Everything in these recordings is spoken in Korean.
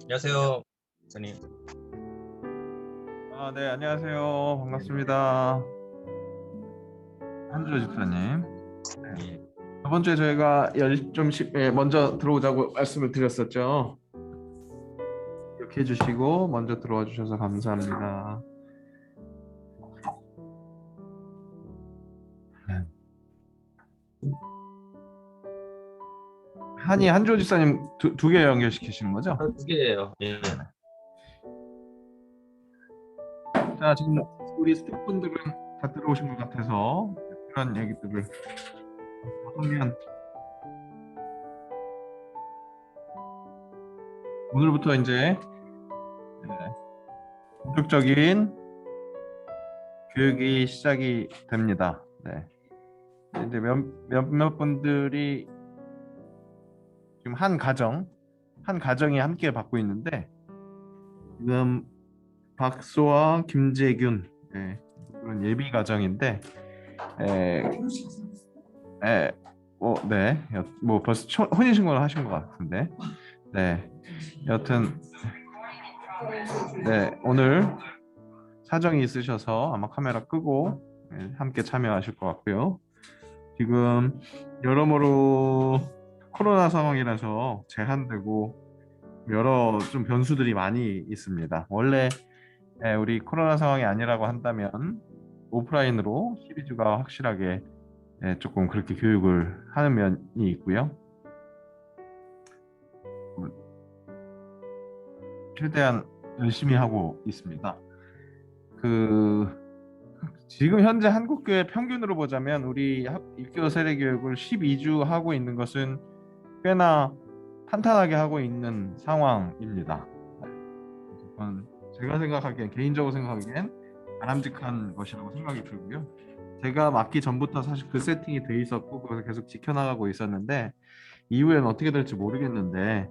안녕하세요, 선생님. 네, 안녕하세요. 반갑습니다. 한주호 집사님. 네. 예, 저번 주에 저희가 먼저 들어오자고 말씀을 드렸었죠. 기억해 주시고 먼저 들어와 주셔서 감사합니다. 네. 한주호 집사님 두 개 연결시키시는 거죠? 두 개예요. 예. 자, 지금 우리 스태프분들은 다 들어오신 것 같아서 그런 얘기들을 하면 오늘부터 이제 본격적인 교육이 시작이 됩니다. 네. 이제 몇몇 분들이 지금 한 가정이 함께 받고 있는데 지금 박소와 김재균 그런 예비 가정인데 에, 네, 뭐 벌써 혼인 신고를 하신 것 같은데 네, 여튼 네 오늘 사정이 있으셔서 아마 카메라 끄고 함께 참여하실 것 같고요. 지금 여러모로 코로나 상황이라서 제한되고 여러 좀 변수들이 많이 있습니다. 원래 우리 코로나 상황이 아니라고 한다면 오프라인으로 시리즈가 확실하게 조금 그렇게 교육을 하는 면이 있고요. 최대한 열심히 하고 있습니다. 그 지금 현재 한국교회 평균으로 보자면 우리 입교 세례 교육을 12주 하고 있는 것은 꽤나 탄탄하게 하고 있는 상황입니다. 제가 생각하기엔 개인적으로 생각하기엔 바람직한 것이라고 생각이 들고요. 제가 맡기 전부터 사실 그 세팅이 돼 있었고 그것을 계속 지켜나가고 있었는데 이후에는 어떻게 될지 모르겠는데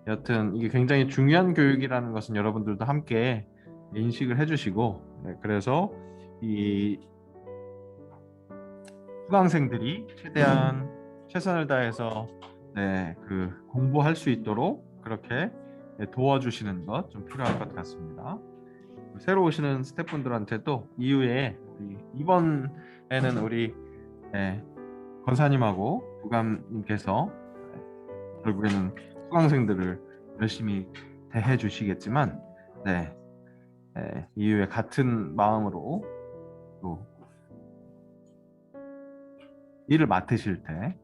여튼 이게 굉장히 중요한 교육이라는 것은 여러분들도 함께 인식을 해주시고 그래서 이 수강생들이 최대한 최선을 다해서 그 공부할 수 있도록 그렇게 도와주시는 것 좀 필요할 것 같습니다. 새로 오시는 스태프분들한테도 이후에 이번에는 우리 권사님하고 부감님께서 결국에는 수강생들을 열심히 대해 주시겠지만 이후에 같은 마음으로 또 일을 맡으실 때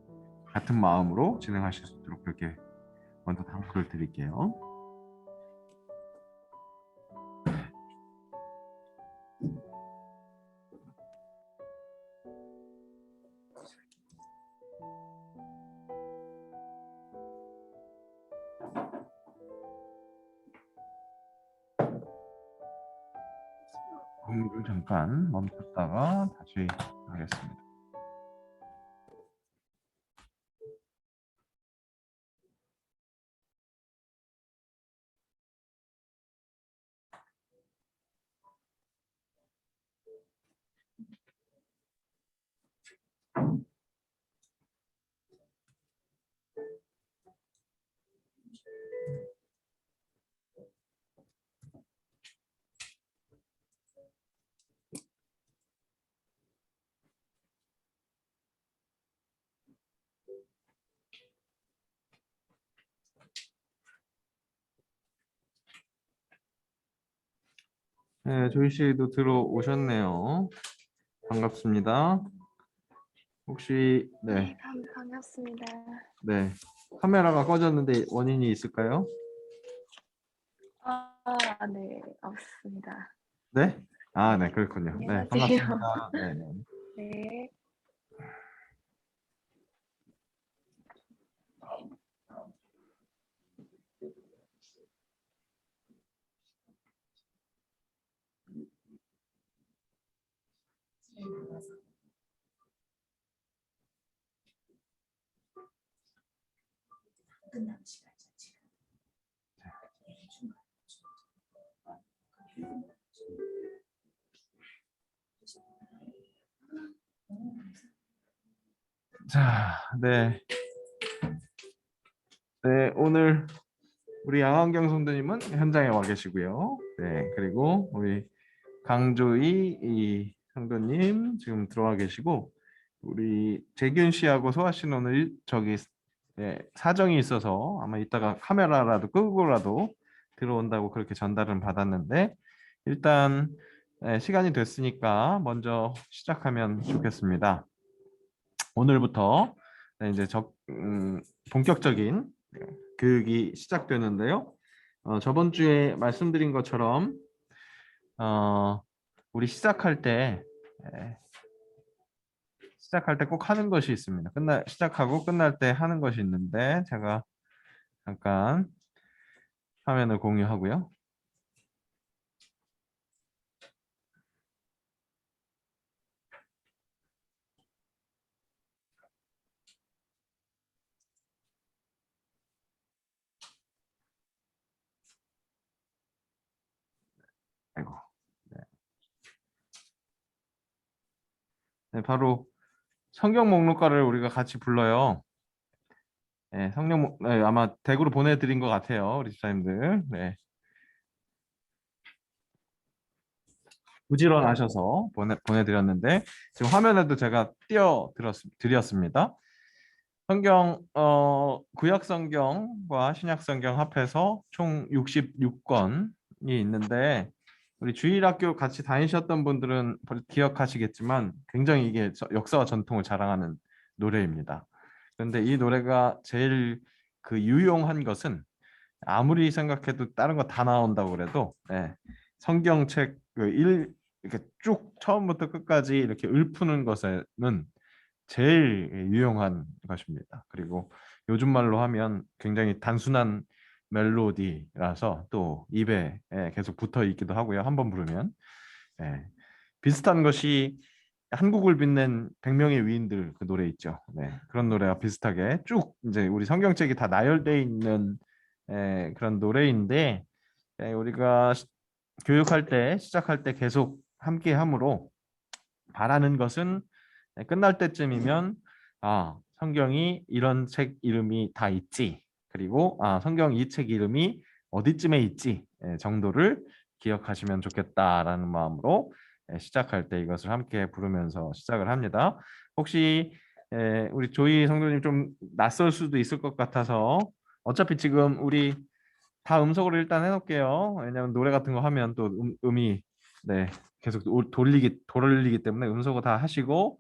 같은 마음으로 진행하실 수 있도록 그렇게 먼저 당부를 드릴게요. 공유를 잠깐 멈췄다가 다시 하겠습니다. 네, 조이 씨도 들어오셨네요. 반갑습니다. 혹시 네, 반갑습니다. 네, 카메라가 꺼졌는데 원인이 있을까요? 네, 없습니다. 네? 네, 그렇군요. 네, 안녕하세요. 반갑습니다. 네, 네. 네. 자, 네, 오늘 우리 양환경 성도님은 현장에 와 계시고요. 네, 그리고 우리 강조희 이 성도님 지금 들어와 계시고 우리 재균 씨하고 소아 씨는 오늘 저기 사정이 있어서 아마 이따가 카메라라도 끄고라도 들어온다고 그렇게 전달은 받았는데 일단 시간이 됐으니까 먼저 시작하면 좋겠습니다. 오늘부터 이제 본격적인 교육이 시작되는데요. 저번 주에 말씀드린 것처럼 우리 시작할 때 꼭 하는 것이 있습니다. 시작하고 끝날 때 하는 것이 있는데 제가 잠깐 화면을 공유하고요. 아이고. 네. 네, 바로 성경 목록가를 우리가 같이 불러요. 네, 아마 댁으로 보내드린 것 같아요, 우리 집사님들. 네. 부지런하셔서 보내드렸는데 지금 화면에도 제가 드렸습니다. 성경 구약 성경과 신약 성경 합해서 총 66권이 있는데 우리 주일학교 같이 다니셨던 분들은 기억하시겠지만 굉장히 이게 역사와 전통을 자랑하는 노래입니다. 그런데 이 노래가 제일 그 유용한 것은 아무리 생각해도 다른 거 다 나온다고 그래도 성경책 이렇게 쭉 처음부터 끝까지 이렇게 읊푸는 것에는 제일 유용한 것입니다. 그리고 요즘 말로 하면 굉장히 단순한 멜로디라서 또 입에 계속 붙어 있기도 하고요. 한번 부르면 비슷한 것이 한국을 빛낸 100명의 위인들 그 노래 있죠. 그런 노래와 비슷하게 쭉 이제 우리 성경책이 다 나열되어 있는 그런 노래인데 우리가 교육할 때 시작할 때 계속 함께 함으로 바라는 것은 끝날 때쯤이면 성경이 이런 책 이름이 다 있지 그리고 성경 이 책 이름이 어디쯤에 있지 정도를 기억하시면 좋겠다라는 마음으로 시작할 때 이것을 함께 부르면서 시작을 합니다. 혹시 우리 조이 성도님 좀 낯설 수도 있을 것 같아서 어차피 지금 우리 다 음성으로 일단 해놓을게요. 왜냐하면 노래 같은 거 하면 또 음이 계속 돌리기 때문에 음성어 다 하시고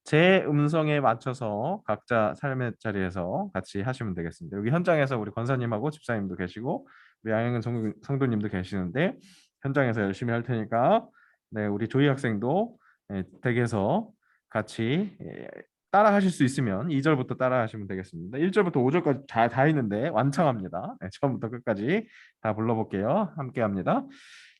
제 음성에 맞춰서 각자 삶의 자리에서 같이 하시면 되겠습니다. 여기 현장에서 우리 권사님하고 집사님도 계시고 우리 양현근 성도님도 계시는데 현장에서 열심히 할 테니까 우리 조이 학생도 댁에서 같이 따라 하실 수 있으면 2절부터 따라 하시면 되겠습니다. 1절부터 5절까지 다 있는데 완창합니다. 처음부터 끝까지 다 불러볼게요. 함께 합니다.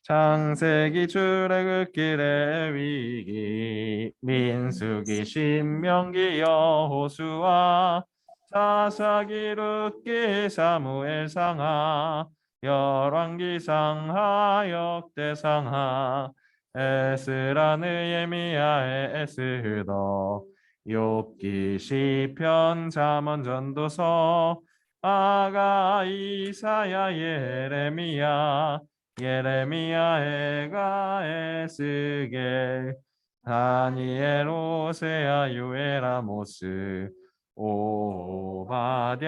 창세기 출애굽길의 위기 민수기 신명기 여호수아 사사기 룻기 사무엘 상하 열왕기 상하 역대 상하 에스라 느헤미야 에스더 욥기 시편 잠언 전도서 아가 이사야 예레미야 예레미야 에가 에스겔 다니엘 호세아 요엘 아모스 오바댜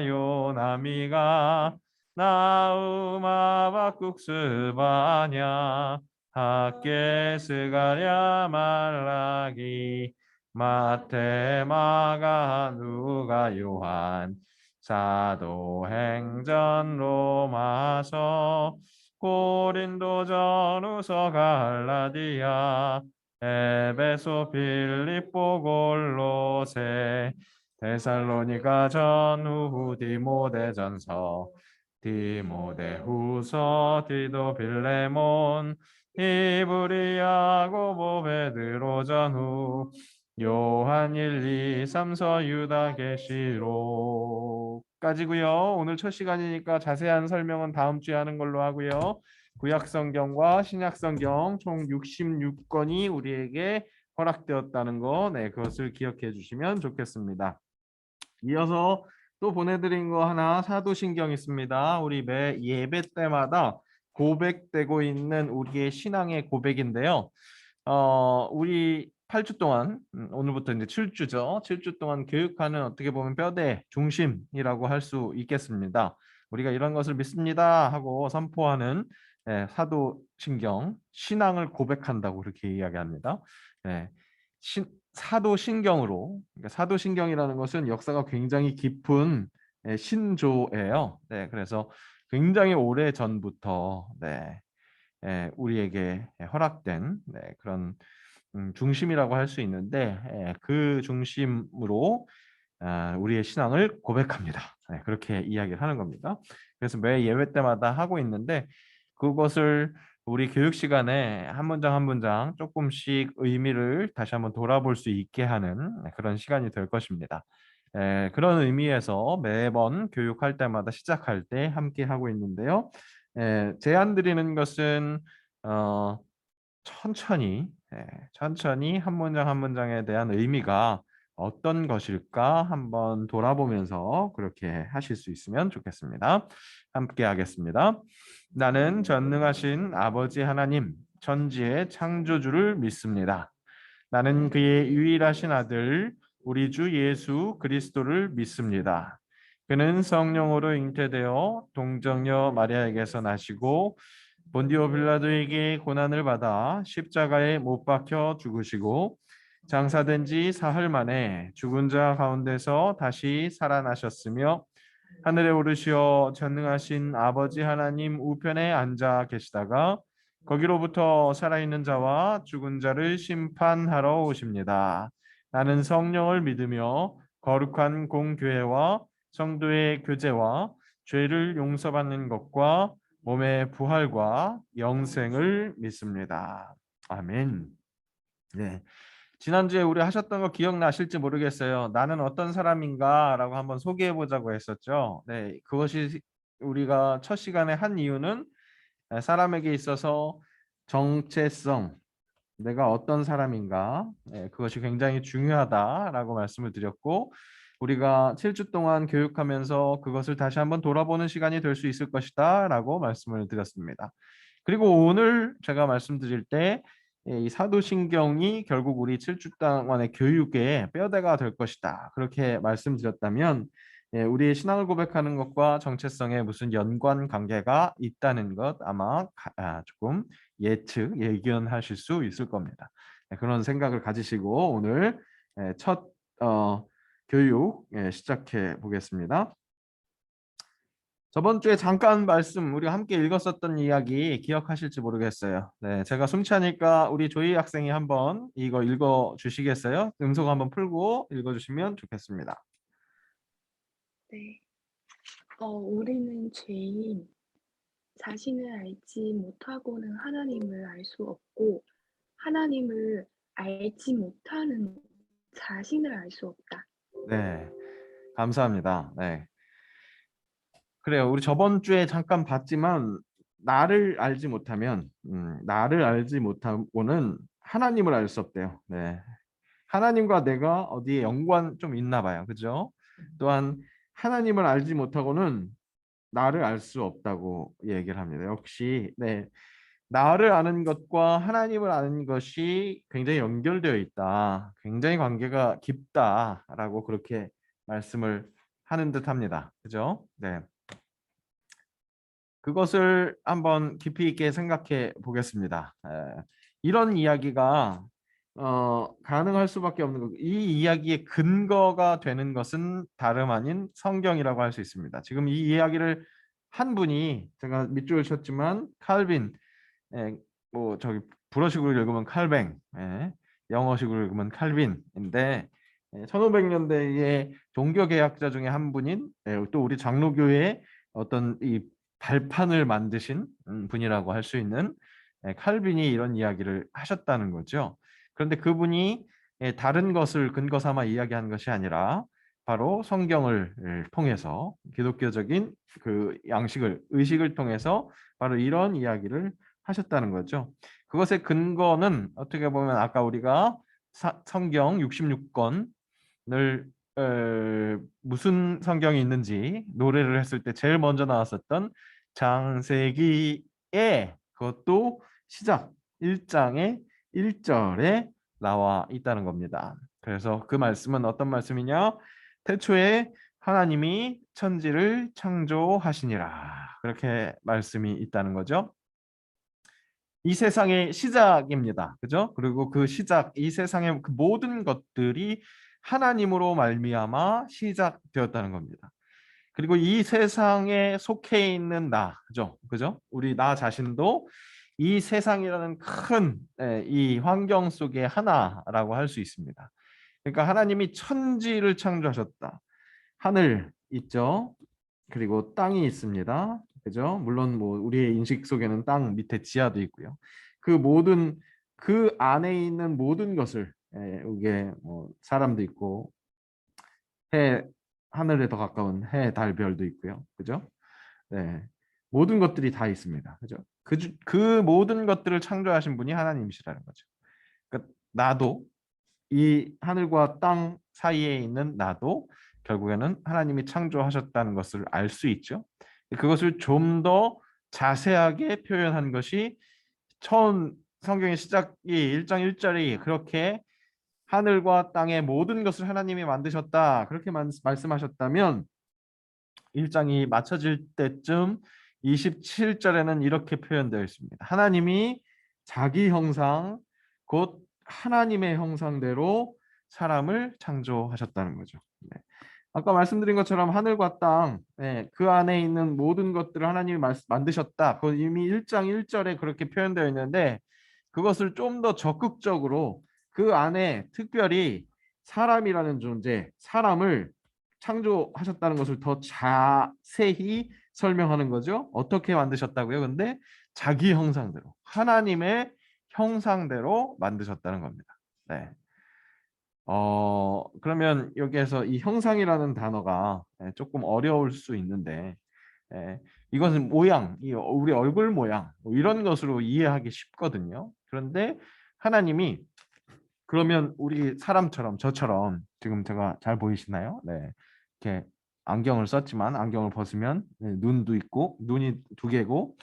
요나미가 나움 하박국 스바냐 학개 스가랴 말라기 마태 마가 누가 요한 사도행전 로마서 고린도 전후서 갈라디아 에베소 빌립보 골로새 데살로니가 전후 디모데전서 디모데후서 디도 빌레몬 히브리 야고보 베드로 전후 요한 1, 2, 3서 유다 계시록까지고요. 오늘 첫 시간이니까 자세한 설명은 다음 주에 하는 걸로 하고요. 구약 성경과 신약 성경 총 66권이 우리에게 허락되었다는 거, 그것을 기억해 주시면 좋겠습니다. 이어서 또 보내드린 거 하나 사도신경 있습니다. 우리 매 예배 때마다 고백되고 있는 우리의 신앙의 고백인데요. 우리 8주 동안 오늘부터 이제 7주죠. 7주 동안 교육하는 어떻게 보면 뼈대 중심이라고 할 수 있겠습니다. 우리가 이런 것을 믿습니다 하고 선포하는 사도신경, 신앙을 고백한다고 그렇게 이야기합니다. 예, 사도신경으로, 그러니까 사도신경이라는 것은 역사가 굉장히 깊은 신조예요. 네, 그래서 굉장히 오래 전부터 우리에게 허락된 그런 중심이라고 할 수 있는데 그 중심으로 우리의 신앙을 고백합니다. 그렇게 이야기를 하는 겁니다. 그래서 매 예배 때마다 하고 있는데 그것을 우리 교육 시간에 한 문장 한 문장 조금씩 의미를 다시 한번 돌아볼 수 있게 하는 그런 시간이 될 것입니다. 그런 의미에서 매번 교육할 때마다 시작할 때 함께 하고 있는데요. 제안 드리는 것은 천천히 천천히 한 문장 한 문장에 대한 의미가 어떤 것일까 한번 돌아보면서 그렇게 하실 수 있으면 좋겠습니다. 함께 하겠습니다. 나는 전능하신 아버지 하나님, 천지의 창조주를 믿습니다. 나는 그의 유일하신 아들, 우리 주 예수 그리스도를 믿습니다. 그는 성령으로 잉태되어 동정녀 마리아에게서 나시고 본디오 빌라도에게 고난을 받아 십자가에 못 박혀 죽으시고 장사된 지 사흘 만에 죽은 자 가운데서 다시 살아나셨으며 하늘에 오르시어 전능하신 아버지 하나님 우편에 앉아 계시다가 거기로부터 살아있는 자와 죽은 자를 심판하러 오십니다. 나는 성령을 믿으며 거룩한 공교회와 성도의 교제와 죄를 용서받는 것과 몸의 부활과 영생을 믿습니다. 아멘. 네. 지난주에 우리 하셨던 거 기억나실지 모르겠어요. 나는 어떤 사람인가라고 한번 소개해 보자고 했었죠. 네, 그것이 우리가 첫 시간에 한 이유는 사람에게 있어서 정체성, 내가 어떤 사람인가, 그것이 굉장히 중요하다라고 말씀을 드렸고 우리가 7주 동안 교육하면서 그것을 다시 한번 돌아보는 시간이 될 수 있을 것이다라고 말씀을 드렸습니다. 그리고 오늘 제가 말씀드릴 때 이 사도신경이 결국 우리 7주 동안의 교육의 뼈대가 될 것이다. 그렇게 말씀드렸다면 우리의 신앙을 고백하는 것과 정체성에 무슨 연관 관계가 있다는 것 아마 조금 예견하실 수 있을 겁니다. 그런 생각을 가지시고 오늘 첫 교육 시작해 보겠습니다. 저번 주에 잠깐 말씀 우리 함께 읽었었던 이야기 기억하실지 모르겠어요. 네, 제가 숨차니까 우리 조이 학생이 한번 이거 읽어 주시겠어요? 음성 한번 풀고 읽어 주시면 좋겠습니다. 네. 우리는 죄인, 자신을 알지 못하고는 하나님을 알 수 없고 하나님을 알지 못하는 자신을 알 수 없다. 네, 감사합니다. 네. 그래요. 우리 저번 주에 잠깐 봤지만 나를 알지 못하면 나를 알지 못하고는 하나님을 알 수 없대요. 네. 하나님과 내가 어디에 연관 좀 있나 봐요. 그죠? 또한 하나님을 알지 못하고는 나를 알 수 없다고 얘기를 합니다. 역시 나를 아는 것과 하나님을 아는 것이 굉장히 연결되어 있다. 굉장히 관계가 깊다라고 그렇게 말씀을 하는 듯합니다. 그죠? 네. 그것을 한번 깊이 있게 생각해 보겠습니다. 이런 이야기가 가능할 수밖에 없는 것. 이 이야기의 근거가 되는 것은 다름 아닌 성경이라고 할 수 있습니다. 지금 이 이야기를 한 분이 제가 밑줄을 쳤지만 칼빈, 뭐 저기 불어식으로 읽으면 칼뱅, 영어식으로 읽으면 칼빈인데 1500년대의 종교개혁자 중에 한 분인 또 우리 장로교회의 어떤 이 발판을 만드신 분이라고 할 수 있는 칼빈이 이런 이야기를 하셨다는 거죠. 그런데 그분이 다른 것을 근거 삼아 이야기한 것이 아니라 바로 성경을 통해서 기독교적인 그 양식을 의식을 통해서 바로 이런 이야기를 하셨다는 거죠. 그것의 근거는 어떻게 보면 아까 우리가 성경 66권을 무슨 성경이 있는지 노래를 했을 때 제일 먼저 나왔었던 창세기에, 그것도 시작 1장의 1절에 나와 있다는 겁니다. 그래서 그 말씀은 어떤 말씀이냐? 태초에 하나님이 천지를 창조하시니라. 그렇게 말씀이 있다는 거죠. 이 세상의 시작입니다. 그죠? 그리고 그 시작, 이 세상의 그 모든 것들이 하나님으로 말미암아 시작되었다는 겁니다. 그리고 이 세상에 속해 있는 나, 그죠? 그죠? 우리 나 자신도 이 세상이라는 큰 이 환경 속의 하나라고 할 수 있습니다. 그러니까 하나님이 천지를 창조하셨다. 하늘 있죠? 그리고 땅이 있습니다. 그죠? 물론 뭐 우리의 인식 속에는 땅 밑에 지하도 있고요. 그 모든 그 안에 있는 모든 것을 이게 뭐 사람도 있고 해 하늘에 더 가까운 해, 달, 별도 있고요. 그죠? 네. 모든 것들이 다 있습니다. 그죠? 그 모든 것들을 창조하신 분이 하나님이시라는 거죠. 그러니까 나도 이 하늘과 땅 사이에 있는 나도 결국에는 하나님이 창조하셨다는 것을 알 수 있죠. 그것을 좀 더 자세하게 표현한 것이 처음 성경의 시작이 1장 1절이 그렇게 하늘과 땅의 모든 것을 하나님이 만드셨다. 그렇게 말씀하셨다면 1장이 맞춰질 때쯤 27절에는 이렇게 표현되어 있습니다. 하나님이 자기 형상, 곧 하나님의 형상대로 사람을 창조하셨다는 거죠. 네. 아까 말씀드린 것처럼 하늘과 땅, 그 안에 있는 모든 것들을 하나님이 만드셨다. 그 이미 1장 1절에 그렇게 표현되어 있는데 그것을 좀 더 적극적으로 그 안에 특별히 사람이라는 존재, 사람을 창조하셨다는 것을 더 자세히 설명하는 거죠. 어떻게 만드셨다고요? 근데 자기 형상대로, 하나님의 형상대로 만드셨다는 겁니다. 네. 그러면 여기에서 이 형상이라는 단어가 조금 어려울 수 있는데 이것은 모양, 우리 얼굴 모양 뭐 이런 것으로 이해하기 쉽거든요. 그런데 하나님이 그러면 우리 사람처럼 저처럼 지금 제가 잘 보이시나요? 네. 이렇게 안경을 썼지만 안경을 벗으면 눈도 있고 눈이 두 개고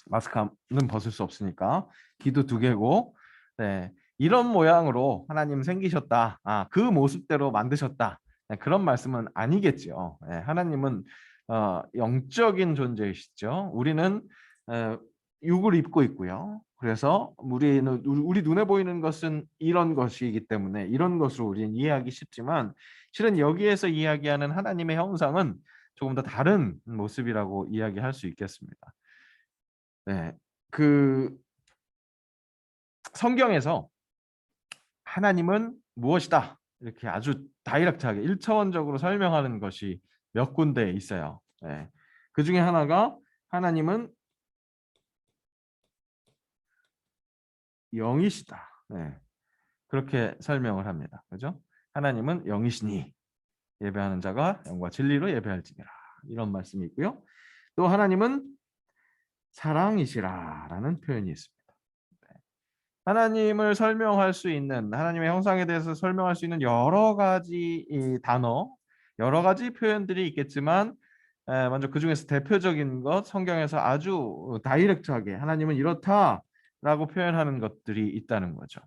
마스크는 벗을 수 없으니까 귀도 두 개고 네. 이런 모양으로 하나님 생기셨다. 그 모습대로 만드셨다. 네, 그런 말씀은 아니겠죠. 네, 하나님은 영적인 존재이시죠. 우리는 육을 입고 있고요. 그래서 우리 눈에 보이는 것은 이런 것이기 때문에 이런 것으로 우리는 이해하기 쉽지만 실은 여기에서 이야기하는 하나님의 형상은 조금 더 다른 모습이라고 이야기할 수 있겠습니다. 네, 그 성경에서 하나님은 무엇이다 이렇게 아주 다이렉트하게 1차원적으로 설명하는 것이 몇 군데 있어요. 네. 그 중에 하나가 하나님은 영이시다. 네. 그렇게 설명을 합니다. 그죠? 하나님은 영이시니 예배하는 자가 영과 진리로 예배할지니라. 이런 말씀이 있고요. 또 하나님은 사랑이시라라는 표현이 있습니다. 하나님을 설명할 수 있는 하나님의 형상에 대해서 설명할 수 있는 여러 가지 이 단어, 여러 가지 표현들이 있겠지만 먼저 그 중에서 대표적인 것 성경에서 아주 다이렉트하게 하나님은 이렇다라고 표현하는 것들이 있다는 거죠.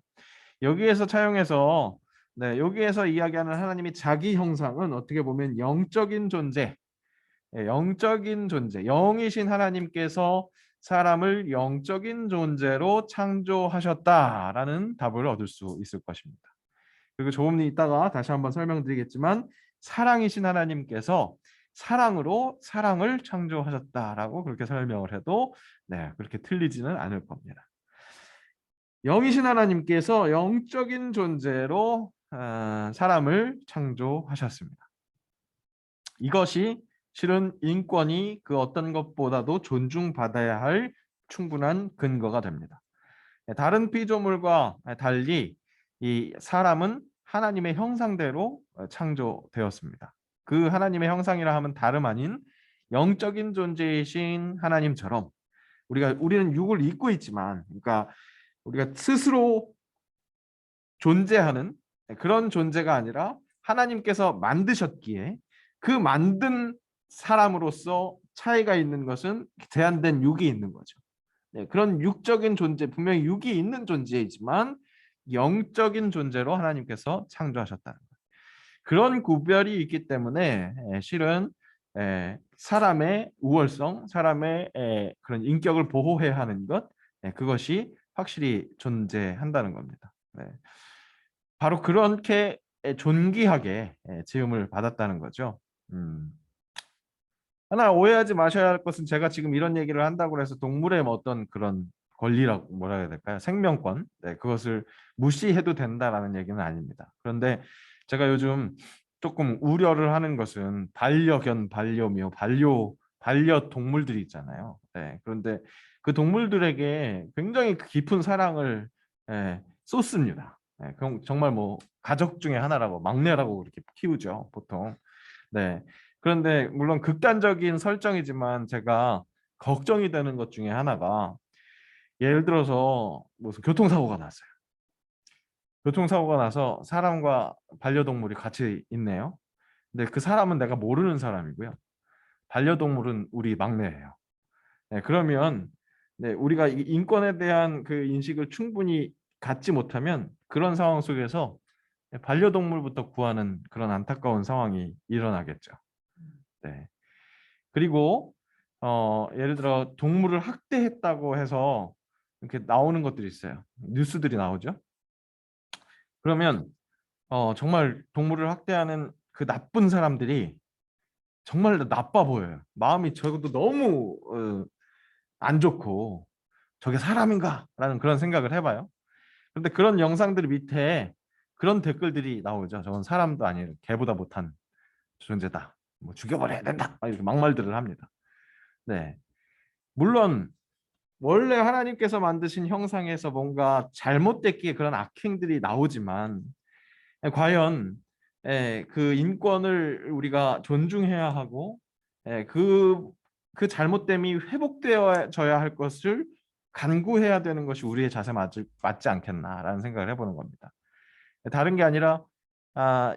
여기에서 차용해서 여기에서 이야기하는 하나님이 자기 형상은 어떻게 보면 영적인 존재, 영적인 존재, 영이신 하나님께서 사람을 영적인 존재로 창조하셨다라는 답을 얻을 수 있을 것입니다. 그리고 조금 이따가 다시 한번 설명드리겠지만 사랑이신 하나님께서 사랑으로 사랑을 창조하셨다라고 그렇게 설명을 해도 그렇게 틀리지는 않을 겁니다. 영이신 하나님께서 영적인 존재로 사람을 창조하셨습니다. 이것이 실은 인권이 그 어떤 것보다도 존중받아야 할 충분한 근거가 됩니다. 다른 피조물과 달리 이 사람은 하나님의 형상대로 창조되었습니다. 그 하나님의 형상이라 하면 다름 아닌 영적인 존재이신 하나님처럼 우리는 육을 입고 있지만, 그러니까 우리가 스스로 존재하는 그런 존재가 아니라 하나님께서 만드셨기에 그 만든 사람으로서 차이가 있는 것은 제한된 육이 있는 거죠. 네, 그런 육적인 존재, 분명히 육이 있는 존재이지만 영적인 존재로 하나님께서 창조하셨다는 거예요. 그런 구별이 있기 때문에 실은 사람의 우월성, 사람의 그런 인격을 보호해야 하는 것, 그것이 확실히 존재한다는 겁니다. 네. 바로 그렇게 존귀하게 지음을 받았다는 거죠. 하나 오해하지 마셔야 할 것은 제가 지금 이런 얘기를 한다고 해서 동물의 어떤 그런 권리라고 뭐라 해야 될까요? 생명권, 그것을 무시해도 된다라는 얘기는 아닙니다. 그런데 제가 요즘 조금 우려를 하는 것은 반려견, 반려묘, 반려동물들이 있잖아요. 그런데 그 동물들에게 굉장히 깊은 사랑을 쏟습니다. 그럼 정말 뭐 가족 중에 하나라고 막내라고 그렇게 키우죠, 보통. 네. 그런데 물론 극단적인 설정이지만 제가 걱정이 되는 것 중에 하나가 예를 들어서 무슨 교통사고가 났어요. 교통사고가 나서 사람과 반려동물이 같이 있네요. 근데 그 사람은 내가 모르는 사람이고요. 반려동물은 우리 막내예요. 네, 그러면 우리가 이 인권에 대한 그 인식을 충분히 갖지 못하면 그런 상황 속에서 반려동물부터 구하는 그런 안타까운 상황이 일어나겠죠. 네. 그리고 예를 들어 동물을 학대했다고 해서 이렇게 나오는 것들이 있어요. 뉴스들이 나오죠. 그러면 정말 동물을 학대하는 그 나쁜 사람들이 정말 나빠 보여요. 마음이 적어도 너무 안 좋고 저게 사람인가? 라는 그런 생각을 해봐요. 그런데 그런 영상들 밑에 그런 댓글들이 나오죠. 저건 사람도 아니에요. 개보다 못한 존재다. 뭐 죽여버려야 된다. 이렇게 막말들을 합니다. 네. 물론 원래 하나님께서 만드신 형상에서 뭔가 잘못됐기에 그런 악행들이 나오지만 과연 그 인권을 우리가 존중해야 하고 그 잘못됨이 회복되어져야 할 것을 간구해야 되는 것이 우리의 자세 맞지 않겠나라는 생각을 해보는 겁니다. 다른 게 아니라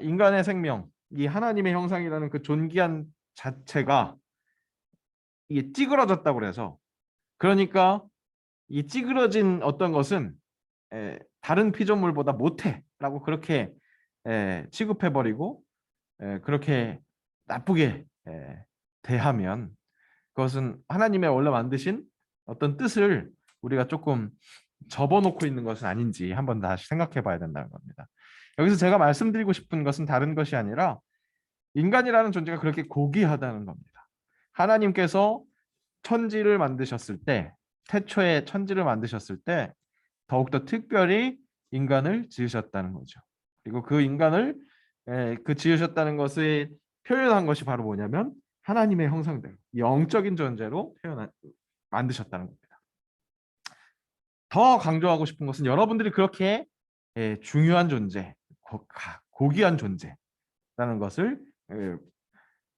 인간의 생명, 이 하나님의 형상이라는 그 존귀한 자체가 이게 찌그러졌다고 그래서 그러니까 이 찌그러진 어떤 것은 다른 피조물보다 못해라고 그렇게 취급해버리고 그렇게 나쁘게 대하면 그것은 하나님의 원래 만드신 어떤 뜻을 우리가 조금 접어놓고 있는 것은 아닌지 한번 다시 생각해 봐야 된다는 겁니다. 여기서 제가 말씀드리고 싶은 것은 다른 것이 아니라 인간이라는 존재가 그렇게 고귀하다는 겁니다. 하나님께서 천지를 만드셨을 때, 태초에 천지를 만드셨을 때 더욱더 특별히 인간을 지으셨다는 거죠. 그리고 그 인간을 그 지으셨다는 것을 표현한 것이 바로 뭐냐면 하나님의 형상대로 영적인 존재로 만드셨다는 겁니다. 더 강조하고 싶은 것은 여러분들이 그렇게 중요한 존재, 고귀한 존재라는 것을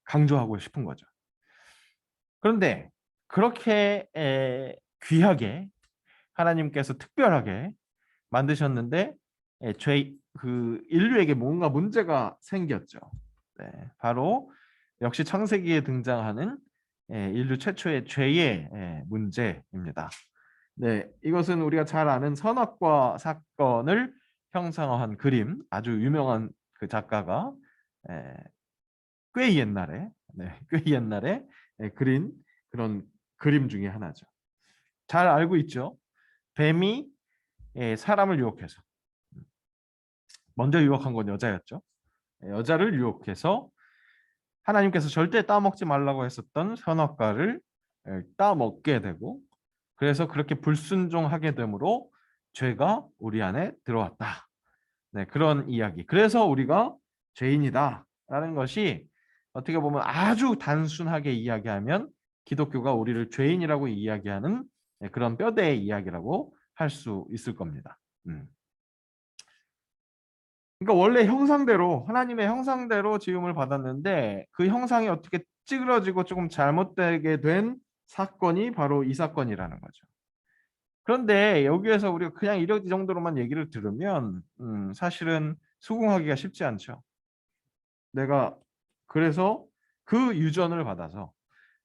강조하고 싶은 거죠. 그런데 그렇게 귀하게 하나님께서 특별하게 만드셨는데 그 인류에게 뭔가 문제가 생겼죠. 바로 역시 창세기에 등장하는 인류 최초의 죄의 문제입니다. 이것은 우리가 잘 아는 선악과 사건을 형상화한 그림, 아주 유명한 그 작가가 꽤 옛날에 그린 그런 그림 중에 하나죠. 잘 알고 있죠. 뱀이 사람을 유혹해서 먼저 유혹한 건 여자였죠. 여자를 유혹해서 하나님께서 절대 따먹지 말라고 했었던 선악과를 따먹게 되고 그래서 그렇게 불순종하게 되므로 죄가 우리 안에 들어왔다. 그런 이야기. 그래서 우리가 죄인이다라는 것이 어떻게 보면 아주 단순하게 이야기하면 기독교가 우리를 죄인이라고 이야기하는 그런 뼈대의 이야기라고 할 수 있을 겁니다. 그러니까 원래 형상대로 하나님의 형상대로 지음을 받았는데 그 형상이 어떻게 찌그러지고 조금 잘못되게 된 사건이 바로 이 사건이라는 거죠. 그런데 여기에서 우리가 그냥 이 정도로만 얘기를 들으면 사실은 수긍하기가 쉽지 않죠. 내가 그래서 그 유전을 받아서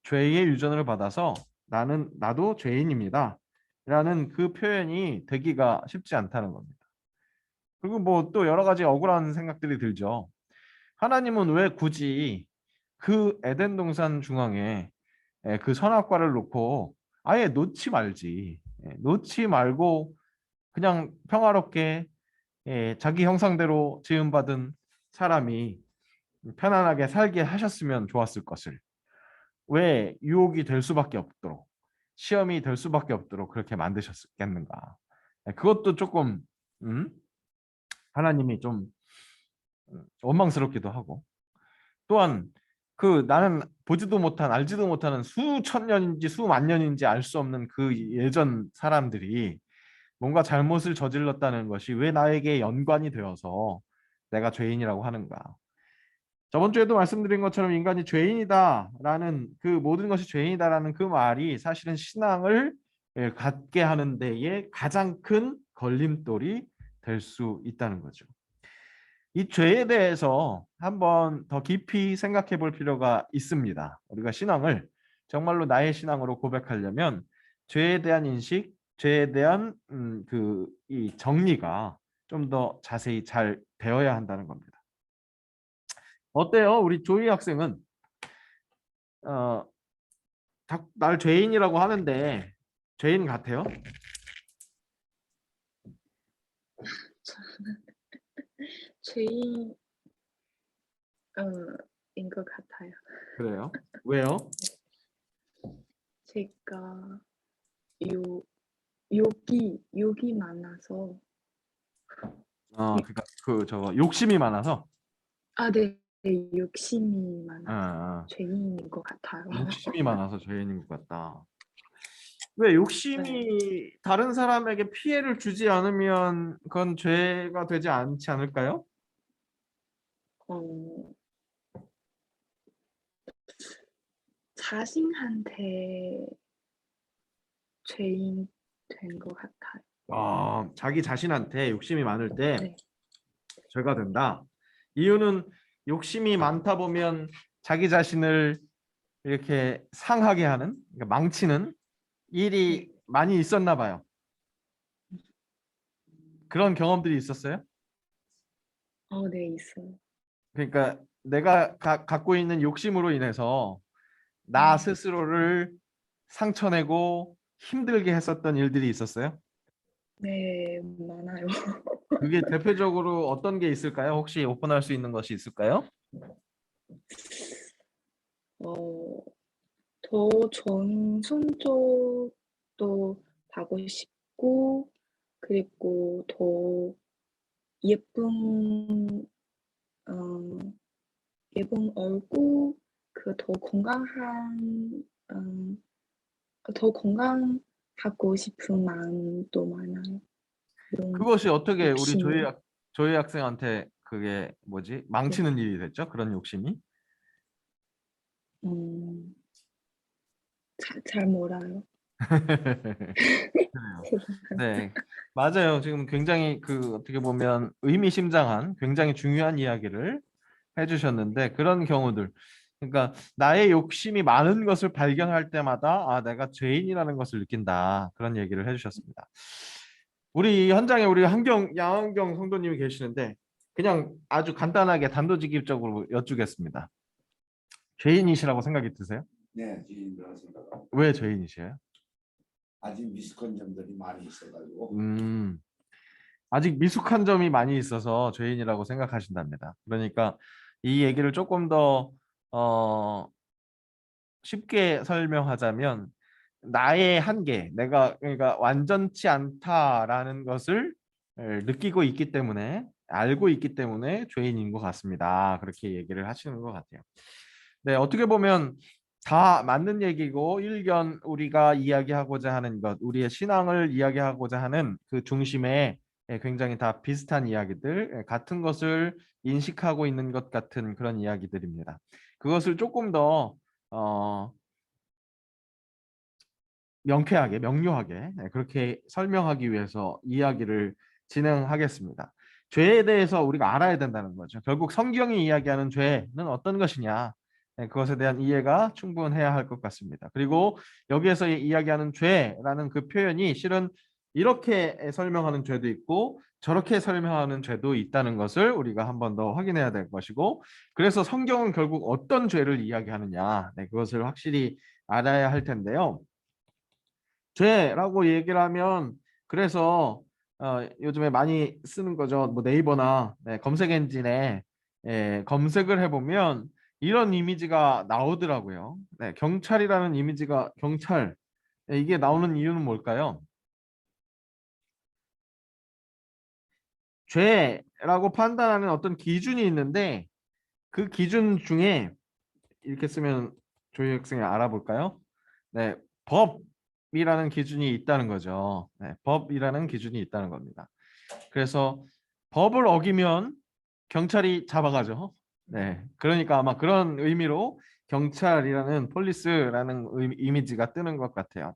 죄의 유전을 받아서 나도 죄인입니다. 라는 그 표현이 되기가 쉽지 않다는 겁니다. 그리고 뭐 또 여러 가지 억울한 생각들이 들죠. 하나님은 왜 굳이 그 에덴 동산 중앙에 그 선악과를 놓고 아예 놓지 말지. 놓지 말고 그냥 평화롭게 자기 형상대로 지음받은 사람이 편안하게 살게 하셨으면 좋았을 것을 왜 유혹이 될 수밖에 없도록 시험이 될 수밖에 없도록 그렇게 만드셨겠는가. 그것도 조금 음? 하나님이 좀 원망스럽기도 하고 또한 그 나는 보지도 못한 알지도 못하는 수천 년인지 수만 년인지 알 수 없는 그 예전 사람들이 뭔가 잘못을 저질렀다는 것이 왜 나에게 연관이 되어서 내가 죄인이라고 하는가. 저번 주에도 말씀드린 것처럼 인간이 죄인이다라는 그 모든 것이 죄인이다라는 그 말이 사실은 신앙을 갖게 하는 데에 가장 큰 걸림돌이 될 수 있다는 거죠. 이 죄에 대해서 한번 더 깊이 생각해 볼 필요가 있습니다. 우리가 신앙을 정말로 나의 신앙으로 고백하려면 죄에 대한 인식, 죄에 대한 이 정리가 좀 더 자세히 잘 되어야 한다는 겁니다. 어때요? 우리 조이 학생은 어, 날 죄인이라고 하는데 죄인 같아요? 저는 죄인 인 것 같아요. 그래요? 왜요? 제가 요 욕이 많아서 그러니까 저거 욕심이 많아서 네. 욕심이 아, 많아서 아. 죄인인 것 같아요. 욕심이 많아서 죄인인 것 같다. 왜 네. 욕심이 다른 사람에게 피해를 주지 않으면 그건 죄가 되지 않지 않을까요? 어 자신한테 죄인 된 것 같아요. 자기 자신한테 욕심이 많을 때 네. 죄가 된다. 이유는 욕심이 많다 보면 자기 자신을 이렇게 상하게 하는, 그러니까 망치는 일이 네. 많이 있었나 봐요. 그런 경험들이 있었어요? 네, 있어요. 그러니까 내가 갖고 있는 욕심으로 인해서 나 스스로를 상처내고 힘들게 했었던 일들이 있었어요? 네, 많아요. 그게 대표적으로 어떤 게 있을까요? 혹시 오픈할 수 있는 것이 있을까요? 어 더 좋은 성적도 받고 싶고 그리고 더 예쁜 어 예쁜 얼굴 더 건강한 더 건강하고 싶은 마음도 많아요. 이런 그것이 어떻게 우리 욕심이. 조이 학생한테 그게 뭐지? 네. 망치는 일이 됐죠? 그런 욕심이? 음 잘 몰라요. 그래요. 네, 맞아요. 지금 굉장히 어떻게 보면 의미심장한 굉장히 중요한 이야기를 해주셨는데 그런 경우들, 그러니까 나의 욕심이 많은 것을 발견할 때마다 내가 죄인이라는 것을 느낀다. 그런 얘기를 해주셨습니다. 우리 현장에 우리 양한경 성도님이 계시는데 그냥 아주 간단하게 단도직입적으로 여쭈겠습니다. 죄인이시라고 생각이 드세요? 네, 주인이라고 생각하고 왜 죄인이세요? 아직 미숙한 점들이 많이 있어가지고 음, 아직 미숙한 점이 많이 있어서 죄인이라고 생각하신답니다. 그러니까 이 얘기를 조금 더 어, 쉽게 설명하자면 나의 한계, 내가 그러니까 완전치 않다라는 것을 느끼고 있기 때문에 알고 있기 때문에 죄인인 것 같습니다. 그렇게 얘기를 하시는 것 같아요. 네, 어떻게 보면 다 맞는 얘기고 일견 우리가 이야기하고자 하는 것, 우리의 신앙을 이야기하고자 하는 그 중심에 굉장히 다 비슷한 이야기들, 같은 것을 인식하고 있는 것 같은 그런 이야기들입니다. 그것을 조금 더 어, 명쾌하게, 명료하게 그렇게 설명하기 위해서 이야기를 진행하겠습니다. 죄에 대해서 우리가 알아야 된다는 거죠. 결국 성경이 이야기하는 죄는 어떤 것이냐, 그것에 대한 이해가 충분해야 할 것 같습니다. 그리고 여기에서 이야기하는 죄라는 그 표현이 실은 이렇게 설명하는 죄도 있고 저렇게 설명하는 죄도 있다는 것을 우리가 한 번 더 확인해야 될 것이고, 그래서 성경은 결국 어떤 죄를 이야기하느냐, 그것을 확실히 알아야 할 텐데요. 죄라고 얘기를 하면 그래서 요즘에 많이 쓰는 거죠. 뭐 네이버나 검색 엔진에 검색을 해보면 이런 이미지가 나오더라고요. 경찰이라는 이미지가 경찰, 이게 나오는 이유는 뭘까요? 죄라고 판단하는 어떤 기준이 있는데 그 기준 중에 이렇게 쓰면 조희 학생이 알아볼까요? 네, 법이라는 기준이 있다는 거죠. 법이라는 기준이 있다는 겁니다. 그래서 법을 어기면 경찰이 잡아가죠. 그러니까 아마 그런 의미로 경찰이라는 폴리스라는 이미지가 뜨는 것 같아요.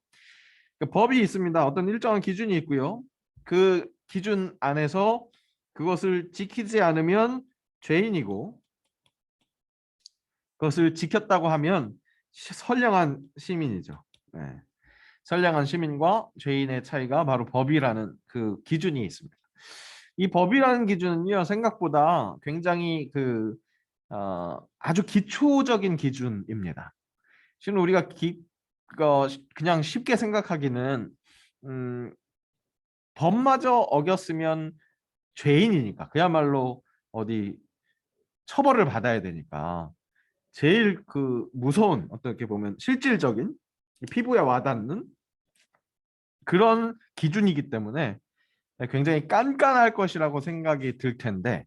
그 법이 있습니다. 어떤 일정한 기준이 있고요. 그 기준 안에서 그것을 지키지 않으면 죄인이고, 그것을 지켰다고 하면 선량한 시민이죠. 선량한 시민과 죄인의 차이가 바로 법이라는 그 기준이 있습니다. 이 법이라는 기준은요, 생각보다 굉장히 아주 기초적인 기준입니다. 실은 우리가 그냥 쉽게 생각하기는 법마저 어겼으면 죄인이니까, 그야말로 어디 처벌을 받아야 되니까 제일 무서운, 어떻게 보면 실질적인 피부에 와닿는 그런 기준이기 때문에 굉장히 깐깐할 것이라고 생각이 들 텐데,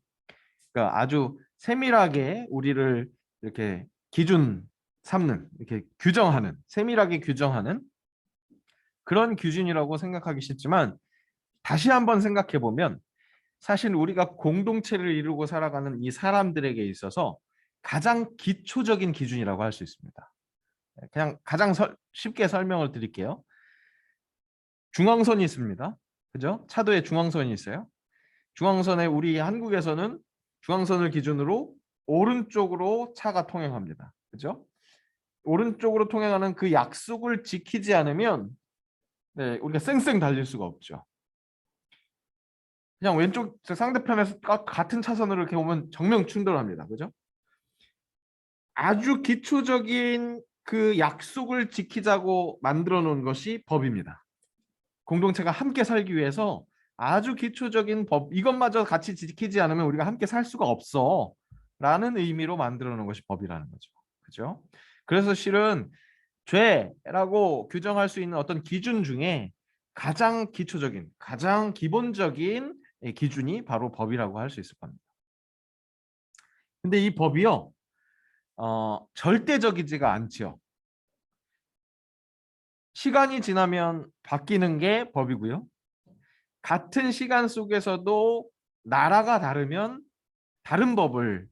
그러니까 아주 세밀하게 우리를 이렇게 기준 삼는, 이렇게 규정하는, 세밀하게 규정하는 그런 기준이라고 생각하기 쉽지만, 다시 한번 생각해 보면 사실 우리가 공동체를 이루고 살아가는 이 사람들에게 있어서 가장 기초적인 기준이라고 할 수 있습니다. 그냥 가장 쉽게 설명을 드릴게요. 중앙선이 있습니다. 그죠? 차도에 중앙선이 있어요. 중앙선에 우리 한국에서는 중앙선을 기준으로 오른쪽으로 차가 통행합니다. 그죠? 오른쪽으로 통행하는 그 약속을 지키지 않으면 우리가 쌩쌩 달릴 수가 없죠. 그냥 왼쪽 상대편에서 같은 차선으로 이렇게 오면 정면 충돌합니다. 그죠? 아주 기초적인 그 약속을 지키자고 만들어 놓은 것이 법입니다. 공동체가 함께 살기 위해서 아주 기초적인 법, 이것마저 같이 지키지 않으면 우리가 함께 살 수가 없어 라는 의미로 만들어 놓은 것이 법이라는 거죠. 그죠? 그래서 실은 죄라고 규정할 수 있는 어떤 기준 중에 가장 기초적인, 가장 기본적인 기준이 바로 법이라고 할 수 있을 겁니다. 근데 이 법이요, 절대적이지가 않죠. 시간이 지나면 바뀌는 게 법이고요. 같은 시간 속에서도 나라가 다르면 다른 법을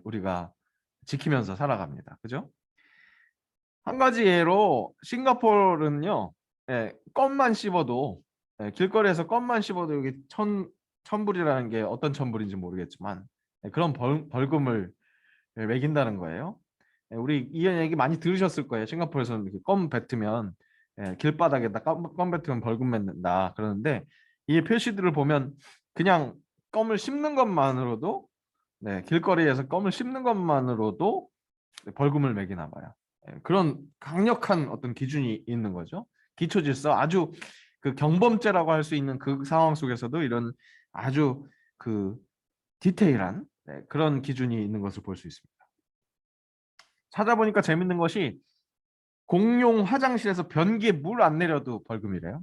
우리가 지키면서 살아갑니다. 그죠? 한 가지 예로 싱가포르는요, 껌만 씹어도, 길거리에서 껌만 씹어도 여기 천불이라는 게 어떤 천불인지 모르겠지만 그런 벌금을 매긴다는 거예요. 우리 이 얘기 많이 들으셨을 거예요. 싱가포르에서는 이렇게 껌 뱉으면, 길바닥에다 껌 뱉으면 벌금 맺는다 그러는데, 이 표시들을 보면 그냥 껌을 씹는 것만으로도, 길거리에서 껌을 씹는 것만으로도 벌금을 매기나 봐요. 그런 강력한 어떤 기준이 있는 거죠. 기초 질서, 아주 그 경범죄라고 할 수 있는 그 상황 속에서도 이런 아주 디테일한 그런 기준이 있는 것을 볼 수 있습니다. 찾아보니까 재밌는 것이 공용 화장실에서 변기에 물 안 내려도 벌금이래요.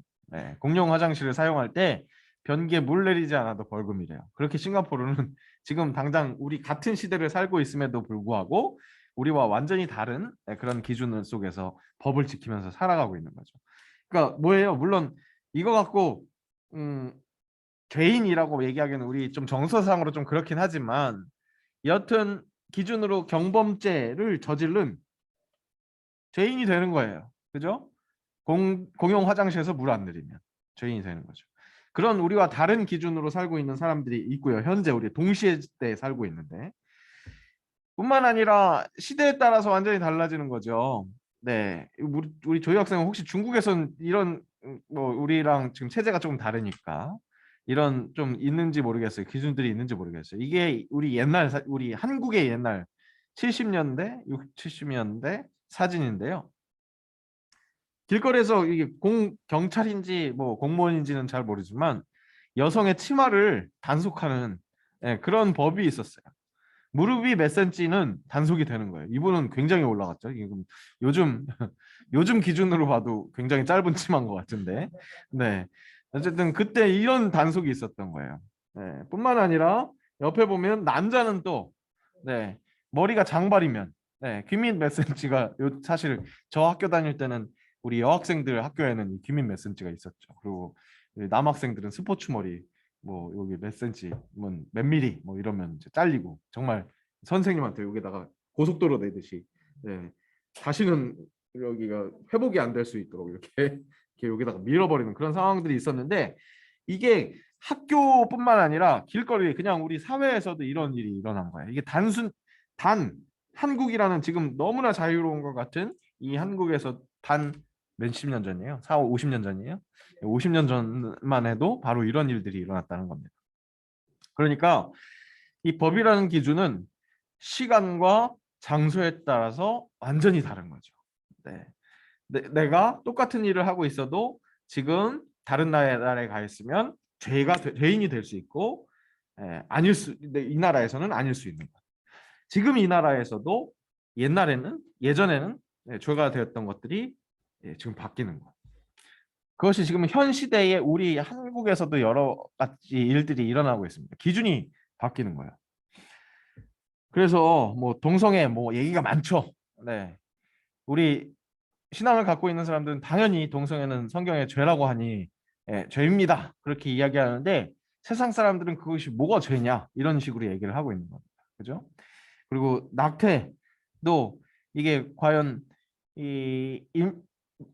공용 화장실을 사용할 때 변기에 물 내리지 않아도 벌금이래요. 그렇게 싱가포르는 지금 당장 우리 같은 시대를 살고 있음에도 불구하고 우리와 완전히 다른 그런 기준 속에서 법을 지키면서 살아가고 있는 거죠. 그러니까 뭐예요? 물론 이거 갖고 죄인이라고 얘기하기는 우리 좀 정서상으로 좀 그렇긴 하지만, 여튼 기준으로 경범죄를 저지른 죄인이 되는 거예요. 그죠? 공용 화장실에서 물 안 내리면 죄인이 되는 거죠. 그런 우리와 다른 기준으로 살고 있는 사람들이 있고요. 현재 우리 동시대에 살고 있는데 뿐만 아니라 시대에 따라서 완전히 달라지는 거죠. 네, 우리 조이 학생은 혹시 중국에선 이런 뭐 우리랑 지금 체제가 조금 다르니까 이런 좀 있는지 모르겠어요. 기준들이 있는지 모르겠어요. 이게 우리 옛날 우리 한국의 옛날 70년대, 60, 70년대 사진인데요. 길거리에서 이게 경찰인지 뭐 공무원인지는 잘 모르지만 여성의 치마를 단속하는 그런 법이 있었어요. 무릎이 몇 센치는 단속이 되는 거예요. 이분은 굉장히 올라갔죠. 요즘 요즘 기준으로 봐도 굉장히 짧은 치마인 것 같은데, 네. 어쨌든 그때 이런 단속이 있었던 거예요. 네. 뿐만 아니라 옆에 보면 남자는 또, 네, 머리가 장발이면, 네, 귀밑 몇 센치가 사실 저 학교 다닐 때는 우리 여학생들 학교에는 이 귀밑 몇 센치가 있었죠. 그리고 남학생들은 스포츠 머리 뭐 여기 몇 센치, 몇 미리 뭐 이러면 이제 잘리고 정말 선생님한테 여기다가 고속도로 내듯이 네, 다시는 여기가 회복이 안 될 수 있도록 이렇게 여기다가 밀어버리는 그런 상황들이 있었는데 이게 학교뿐만 아니라 길거리 그냥 우리 사회에서도 이런 일이 일어난 거예요. 이게 단 한국이라는 지금 너무나 자유로운 것 같은 이 한국에서 단 몇십 년 전이에요. 4, 50년 전이에요. 50년 전만 해도 바로 이런 일들이 일어났다는 겁니다. 그러니까 이 법이라는 기준은 시간과 장소에 따라서 완전히 다른 거죠. 네. 내가 똑같은 일을 하고 있어도 지금 다른 나라에 가 있으면 죄인이 될 수 있고 이 나라에서는 아닐 수 있는 것. 지금 이 나라에서도 예전에는 죄가 되었던 것들이 지금 바뀌는 것. 그것이 지금 현 시대에 우리 한국에서도 여러 가지 일들이 일어나고 있습니다. 기준이 바뀌는 거예요. 그래서 뭐 동성애 뭐 얘기가 많죠. 네. 우리 신앙을 갖고 있는 사람들은 당연히 동성애는 성경의 죄라고 하니 죄입니다. 그렇게 이야기하는데 세상 사람들은 그것이 뭐가 죄냐 이런 식으로 얘기를 하고 있는 겁니다. 그죠? 그리고 낙태도 이게 과연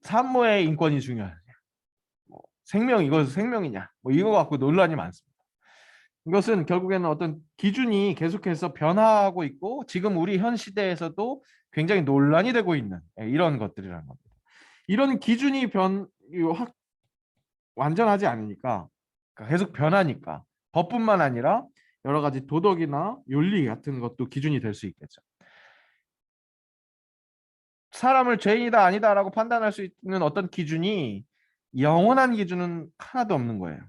산모의 인권이 중요하냐, 뭐 이거 생명이냐, 뭐 이거 갖고 논란이 많습니다. 이것은 결국에는 어떤 기준이 계속해서 변화하고 있고 지금 우리 현 시대에서도 굉장히 논란이 되고 있는 이런 것들이라는 겁니다. 이런 기준이 완전하지 않으니까 계속 변하니까 법뿐만 아니라 여러 가지 도덕이나 윤리 같은 것도 기준이 될 수 있겠죠. 사람을 죄인이다 아니다라고 판단할 수 있는 어떤 기준이 영원한 기준은 하나도 없는 거예요.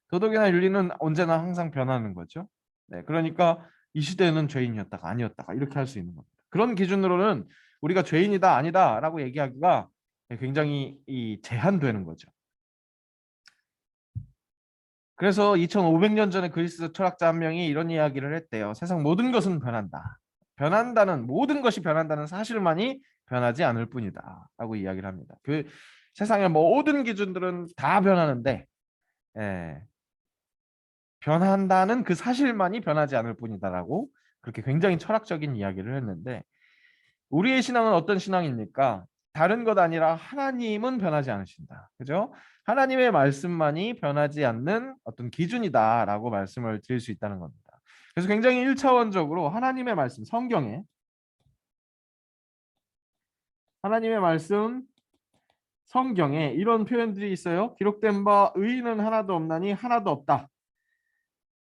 도덕이나 윤리는 언제나 항상 변하는 거죠. 네, 그러니까 이 시대에는 죄인이었다가 아니었다가 이렇게 할 수 있는 겁니다. 그런 기준으로는 우리가 죄인이다 아니다라고 얘기하기가 굉장히 제한되는 거죠. 그래서 2500년 전에 그리스 철학자 한 명이 이런 이야기를 했대요. 세상 모든 것은 변한다. 모든 것이 변한다는 사실만이 변하지 않을 뿐이다 라고 이야기를 합니다. 그 세상의 모든 기준들은 다 변하는데 변한다는 그 사실만이 변하지 않을 뿐이다라고 그렇게 굉장히 철학적인 이야기를 했는데 우리의 신앙은 어떤 신앙입니까? 다른 것 아니라 하나님은 변하지 않으신다. 그죠? 하나님의 말씀만이 변하지 않는 어떤 기준이다라고 말씀을 드릴 수 있다는 겁니다. 그래서 굉장히 1차원적으로 하나님의 말씀, 하나님의 말씀, 성경에 이런 표현들이 있어요. 기록된 바 의인은 하나도 없나니 하나도 없다.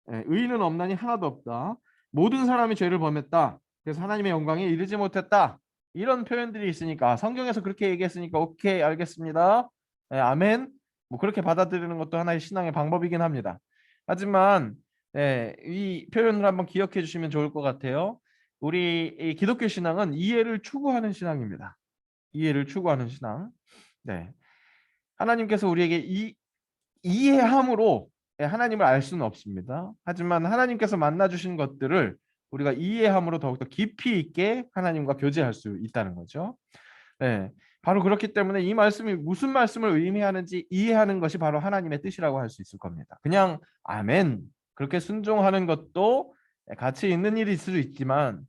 의인은 없나니 하나도 없다. 모든 사람이 죄를 범했다. 그래서 하나님의 영광에 이르지 못했다. 이런 표현들이 있으니까 성경에서 그렇게 얘기했으니까 오케이 알겠습니다. 아멘. 뭐 그렇게 받아들이는 것도 하나의 신앙의 방법이긴 합니다. 하지만 이 표현을 한번 기억해 주시면 좋을 것 같아요. 우리 이 기독교 신앙은 이해를 추구하는 신앙입니다. 이해를 추구하는 신앙. 네. 하나님께서 우리에게 이해함으로 하나님을 알 수는 없습니다. 하지만 하나님께서 만나주신 것들을 우리가 이해함으로 더욱더 깊이 있게 하나님과 교제할 수 있다는 거죠. 네, 바로 그렇기 때문에 이 말씀이 무슨 말씀을 의미하는지 이해하는 것이 바로 하나님의 뜻이라고 할 수 있을 겁니다. 그냥 아멘 그렇게 순종하는 것도 가치 있는 일이 있을 수 있지만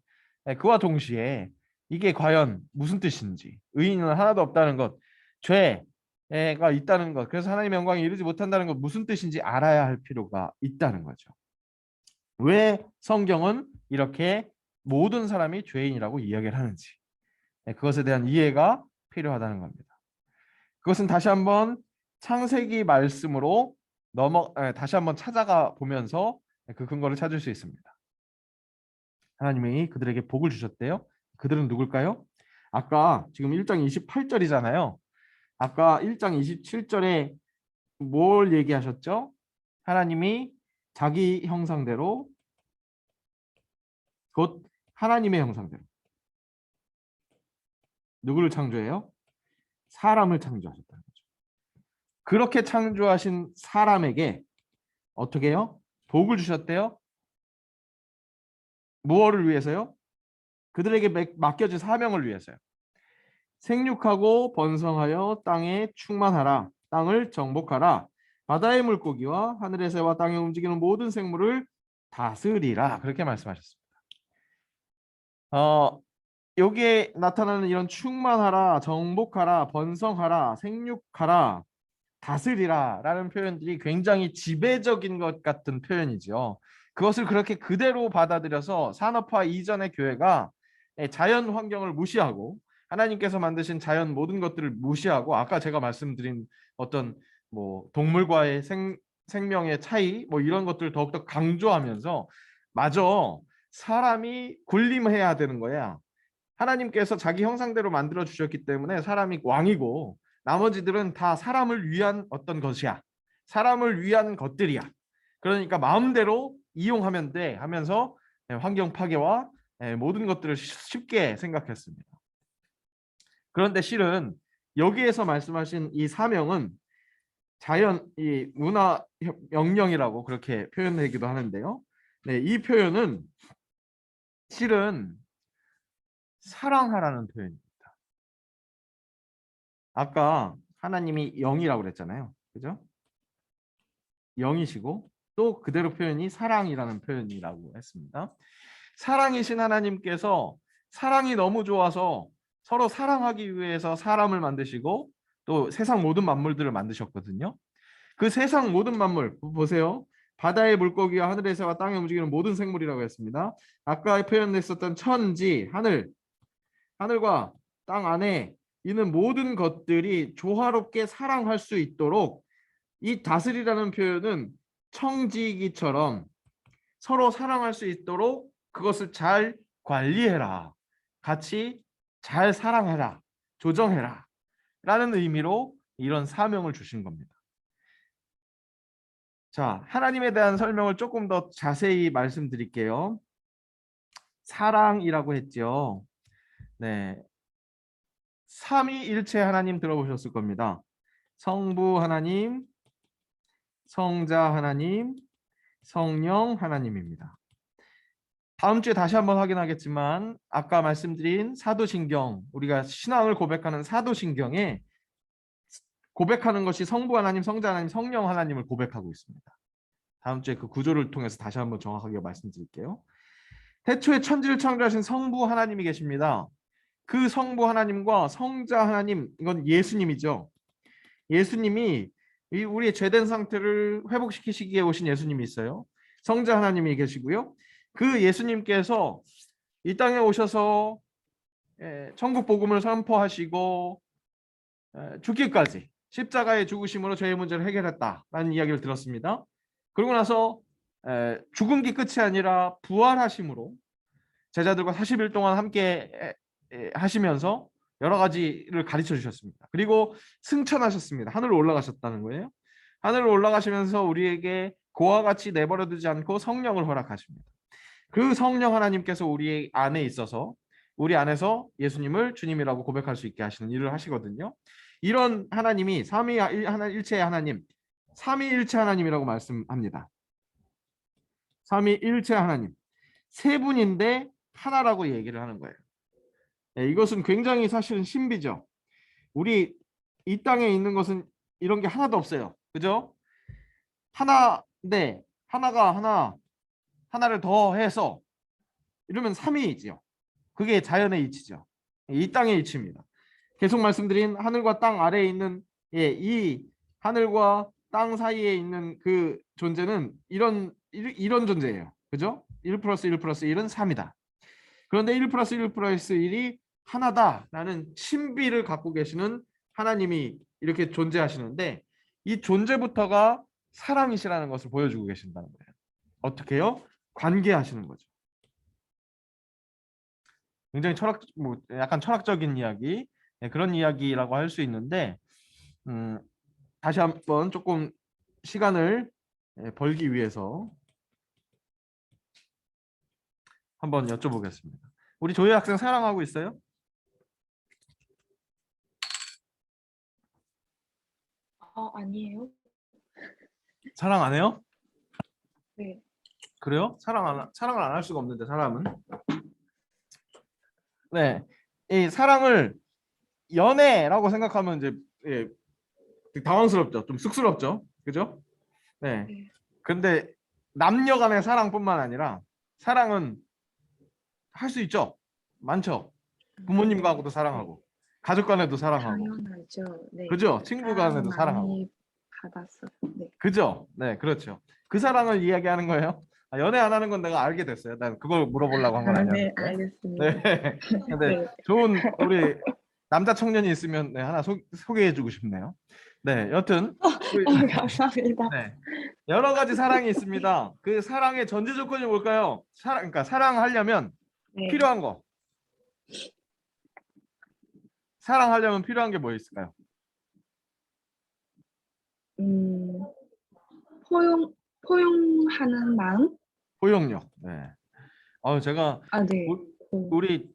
그와 동시에 이게 과연 무슨 뜻인지 의인은 하나도 없다는 것, 죄, 있다는 것. 그래서 하나님의 영광에 이르지 못한다는 것 무슨 뜻인지 알아야 할 필요가 있다는 거죠. 왜 성경은 이렇게 모든 사람이 죄인이라고 이야기를 하는지 그것에 대한 이해가 필요하다는 겁니다. 그것은 다시 한번 창세기 말씀으로 다시 한번 찾아가 보면서 그 근거를 찾을 수 있습니다. 하나님이 그들에게 복을 주셨대요. 그들은 누굴까요? 아까 지금 1장 28절이잖아요. 아까 1장 27절에 뭘 얘기하셨죠? 하나님이 자기 형상대로 곧 하나님의 형상대로 누구를 창조해요? 사람을 창조하셨다는 거죠. 그렇게 창조하신 사람에게 어떻게 해요? 복을 주셨대요. 무엇을 위해서요? 그들에게 맡겨진 사명을 위해서요. 생육하고 번성하여 땅에 충만하라. 땅을 정복하라. 바다의 물고기와 하늘의 새와 땅에 움직이는 모든 생물을 다스리라. 그렇게 말씀하셨습니다. 여기에 나타나는 이런 충만하라, 정복하라, 번성하라, 생육하라, 다스리라 라는 표현들이 굉장히 지배적인 것 같은 표현이죠. 그것을 그렇게 그대로 받아들여서 산업화 이전의 교회가 자연 환경을 무시하고 하나님께서 만드신 자연 모든 것들을 무시하고 아까 제가 말씀드린 어떤 뭐 동물과의 생명의 차이 뭐 이런 것들을 더욱더 강조하면서 마저 사람이 군림해야 되는 거야. 하나님께서 자기 형상대로 만들어 주셨기 때문에 사람이 왕이고 나머지들은 다 사람을 위한 어떤 것이야. 사람을 위한 것들이야. 그러니까 마음대로 이용하면 돼 하면서 환경 파괴와 모든 것들을 쉽게 생각했습니다. 그런데 실은 여기에서 말씀하신 이 사명은 이 문화 명령이라고 그렇게 표현되기도 하는데요. 네, 이 표현은 실은 사랑하라는 표현입니다. 아까 하나님이 영이라고 그랬잖아요. 그죠? 영이시고 또 그대로 표현이 사랑이라는 표현이라고 했습니다. 사랑이신 하나님께서 사랑이 너무 좋아서 서로 사랑하기 위해서 사람을 만드시고 또 세상 모든 만물들을 만드셨거든요. 그 세상 모든 만물 보세요. 바다의 물고기와 하늘의 새와 땅에 움직이는 모든 생물이라고 했습니다. 아까 표현했었던 천지, 하늘과 땅 안에 있는 모든 것들이 조화롭게 사랑할 수 있도록 이 다스리라는 표현은 청지기처럼 서로 사랑할 수 있도록 그것을 잘 관리해라. 같이 잘 사랑해라. 조정해라. 라는 의미로 이런 사명을 주신 겁니다. 자, 하나님에 대한 설명을 조금 더 자세히 말씀드릴게요. 사랑이라고 했죠. 네. 삼위일체 하나님 들어보셨을 겁니다. 성부 하나님, 성자 하나님, 성령 하나님입니다. 다음 주에 다시 한번 확인하겠지만 아까 말씀드린 사도신경, 우리가 신앙을 고백하는 사도신경에 고백하는 것이 성부 하나님, 성자 하나님, 성령 하나님을 고백하고 있습니다. 다음 주에 그 구조를 통해서 다시 한번 정확하게 말씀드릴게요. 태초에 천지를 창조하신 성부 하나님이 계십니다. 그 성부 하나님과 성자 하나님, 이건 예수님이죠. 예수님이 우리의 죄된 상태를 회복시키시기 위해 오신 예수님이 있어요. 성자 하나님이 계시고요. 그 예수님께서 이 땅에 오셔서 천국 복음을 선포하시고 죽기까지 십자가의 죽으심으로 죄의 문제를 해결했다라는 이야기를 들었습니다. 그러고 나서 죽은 게 끝이 아니라 부활하심으로 제자들과 40일 동안 함께 하시면서 여러 가지를 가르쳐 주셨습니다. 그리고 승천하셨습니다. 하늘로 올라가셨다는 거예요. 하늘로 올라가시면서 우리에게 그와 같이 내버려 두지 않고 성령을 허락하십니다. 그 성령 하나님께서 우리 안에 있어서 우리 안에서 예수님을 주님이라고 고백할 수 있게 하시는 일을 하시거든요. 이런 하나님이 삼위일체의 하나님, 삼위일체 하나님이라고 말씀합니다. 삼위일체 하나님, 세 분인데 하나라고 얘기를 하는 거예요. 이것은 굉장히 사실은 신비죠. 우리 이 땅에 있는 것은 이런 게 하나도 없어요. 그죠? 하나인데 하나가 하나를 더해서 이러면 삼위이죠. 그게 자연의 이치죠. 이 땅의 이치입니다. 계속 말씀드린 하늘과 땅 아래에 있는 예, 이 하늘과 땅 사이에 있는 그 존재는 이런 존재예요. 그죠? 1 플러스 1 플러스 1은 3이다. 그런데 1 플러스 1 플러스 1이 하나다라는 신비를 갖고 계시는 하나님이 이렇게 존재하시는데 이 존재부터가 사랑이시라는 것을 보여주고 계신다는 거예요. 어떻게요? 관계하시는 거죠. 굉장히 약간 철학적인 이야기, 그런 이야기라고 할 수 있는데 다시 한번 조금 시간을 벌기 위해서 한번 여쭤보겠습니다. 우리 조이 학생 사랑하고 있어요? 아니에요. 사랑 안 해요? 네. 그래요? 사랑을 안 할 수가 없는데 사람은. 네, 이 사랑을 연애라고 생각하면 이제 되게 당황스럽죠. 좀 쑥스럽죠. 그죠? 네. 네. 근데 남녀 간의 사랑뿐만 아니라 사랑은 할 수 있죠. 많죠. 부모님과도 사랑하고 가족 간에도 사랑하고. 당연하죠. 네. 그죠? 친구 간에도 사랑 사랑하고. 많이 받았어요. 네. 그죠? 네, 그렇죠. 그 사랑을 이야기하는 거예요. 연애 안 하는 건 내가 알게 됐어요. 난 그걸 물어보려고 한 건 네, 아니었는데. 알겠습니다. 네. 근데 네. 좋은 우리 남자 청년이 있으면 하나 소개해주고 싶네요. 네, 여튼 감사합니다. 네, 여러 가지 사랑이 있습니다. 그 사랑의 전제 조건이 뭘까요? 그러니까 사랑하려면 네. 필요한 거. 사랑하려면 필요한 게 뭐 있을까요? 포용하는 마음? 포용력. 네. 제가 네. 우리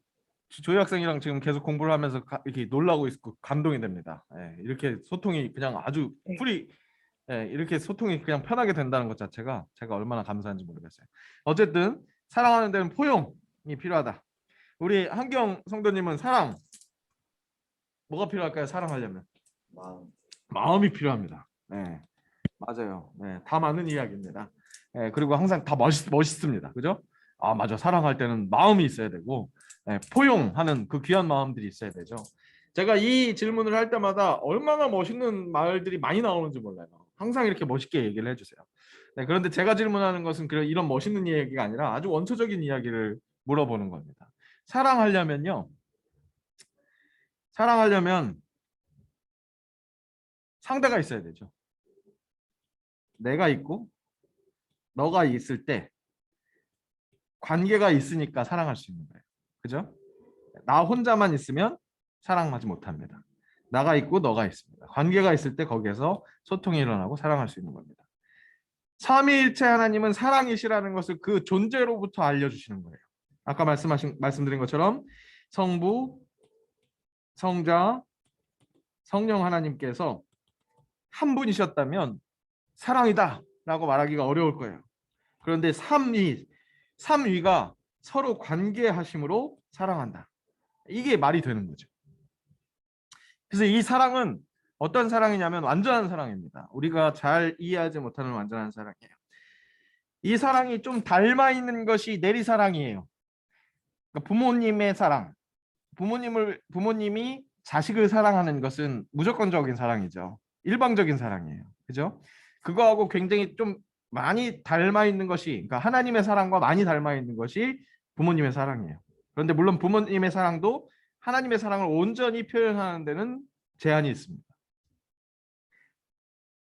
조이 학생이랑 지금 계속 공부를 하면서 이렇게 놀라고 있고 감동이 됩니다. 이렇게 소통이 그냥 아주 네. 이렇게 소통이 그냥 편하게 된다는 것 자체가 제가 얼마나 감사한지 모르겠어요. 어쨌든 사랑하는 데는 포용이 필요하다. 우리 한경 성도님은 사랑 뭐가 필요할까요? 사랑하려면 마음이 필요합니다. 네, 맞아요. 네, 다 맞는 이야기입니다. 그리고 항상 다 멋있습니다. 그죠? 맞아. 사랑할 때는 마음이 있어야 되고 포용하는 그 귀한 마음들이 있어야 되죠. 제가 이 질문을 할 때마다 얼마나 멋있는 말들이 많이 나오는지 몰라요. 항상 이렇게 멋있게 얘기를 해주세요. 네, 그런데 제가 질문하는 것은 이런 멋있는 이야기가 아니라 아주 원초적인 이야기를 물어보는 겁니다. 사랑하려면 상대가 있어야 되죠. 내가 있고 너가 있을 때 관계가 있으니까 사랑할 수 있는 거예요. 그죠? 나 혼자만 있으면 사랑하지 못합니다. 나가 있고 너가 있습니다. 관계가 있을 때 거기에서 소통이 일어나고 사랑할 수 있는 겁니다. 삼위일체 하나님은 사랑이시라는 것을 그 존재로부터 알려주시는 거예요. 아까 말씀드린 것처럼 성부, 성자, 성령 하나님께서 한 분이셨다면 사랑이다 라고 말하기가 어려울 거예요. 그런데 삼위가 서로 관계하심으로 사랑한다. 이게 말이 되는 거죠. 그래서 이 사랑은 어떤 사랑이냐면 완전한 사랑입니다. 우리가 잘 이해하지 못하는 완전한 사랑이에요. 이 사랑이 좀 닮아 있는 것이 내리사랑이에요. 그러니까 부모님의 사랑. 부모님이 자식을 사랑하는 것은 무조건적인 사랑이죠. 일방적인 사랑이에요. 그죠? 그거하고 굉장히 좀 많이 닮아 있는 것이, 그러니까 하나님의 사랑과 많이 닮아 있는 것이 부모님의 사랑이에요. 그런데 물론 부모님의 사랑도 하나님의 사랑을 온전히 표현하는 데는 제한이 있습니다.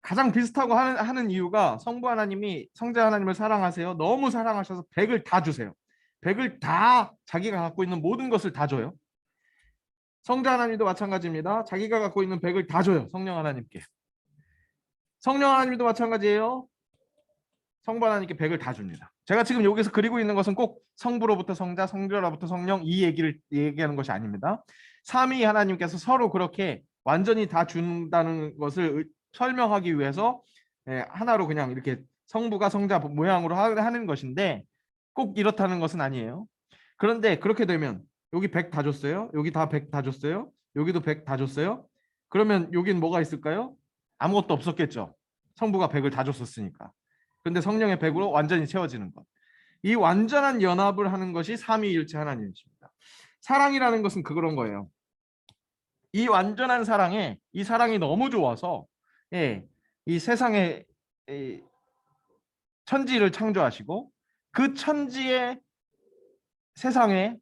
가장 비슷하고 하는 이유가 성부 하나님이 성자 하나님을 사랑하세요. 너무 사랑하셔서 100을 다 주세요. 100을 다 자기가 갖고 있는 모든 것을 다 줘요. 성자 하나님도 마찬가지입니다. 자기가 갖고 있는 100을 다 줘요. 성령 하나님께. 성령 하나님도 마찬가지예요. 성부 하나님께 100을 다 줍니다. 제가 지금 여기서 그리고 있는 것은 꼭 성부로부터 성자, 성자로부터 성령 이 얘기를 얘기하는 것이 아닙니다. 삼위 하나님께서 서로 그렇게 완전히 다 준다는 것을 설명하기 위해서 하나로 그냥 이렇게 성부가 성자 모양으로 하는 것인데 꼭 이렇다는 것은 아니에요. 그런데 그렇게 되면 여기 100 다 줬어요. 여기 다 100 다 줬어요. 여기도 100 다 줬어요. 그러면 여긴 뭐가 있을까요? 아무것도 없었겠죠. 성부가 100을 다 줬었으니까. 근데 성령의 100으로 완전히 채워지는 것. 이 완전한 연합을 하는 것이 삼위일체 하나님이십니다. 사랑이라는 것은 그런 거예요. 이 완전한 사랑에 이 사랑이 너무 좋아서 이 세상에 이 천지를 창조하시고 그 천지의 세상에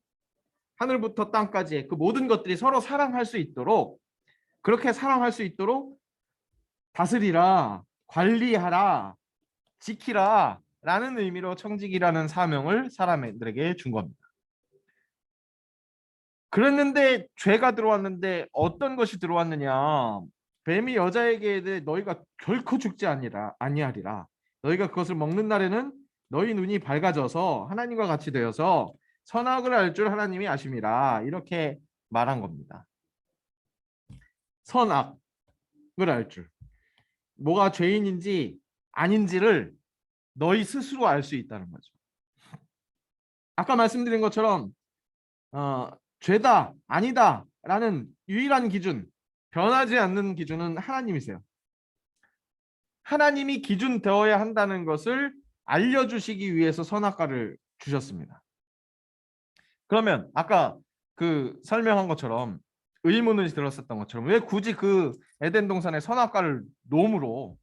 하늘부터 땅까지의 그 모든 것들이 서로 사랑할 수 있도록 그렇게 사랑할 수 있도록 다스리라, 관리하라, 지키라 라는 의미로 청지기라는 사명을 사람들에게 준 겁니다. 그랬는데 죄가 들어왔는데 어떤 것이 들어왔느냐. 뱀이 여자에게 이르되 너희가 결코 죽지 아니하리라. 너희가 그것을 먹는 날에는 너희 눈이 밝아져서 하나님과 같이 되어서 선악을 알 줄 하나님이 아심이라. 이렇게 말한 겁니다. 선악을 알 줄. 뭐가 죄인인지 아닌지를 너희 스스로 알 수 있다는 거죠. 아까 말씀드린 것처럼 죄다 아니다 라는 유일한 기준, 변하지 않는 기준은 하나님이세요. 하나님이 기준 되어야 한다는 것을 알려주시기 위해서 선악과를 주셨습니다. 그러면 아까 그 설명한 것처럼 의문을 들었었던 것처럼 왜 굳이 그 에덴 동산의 선악과를 놈으로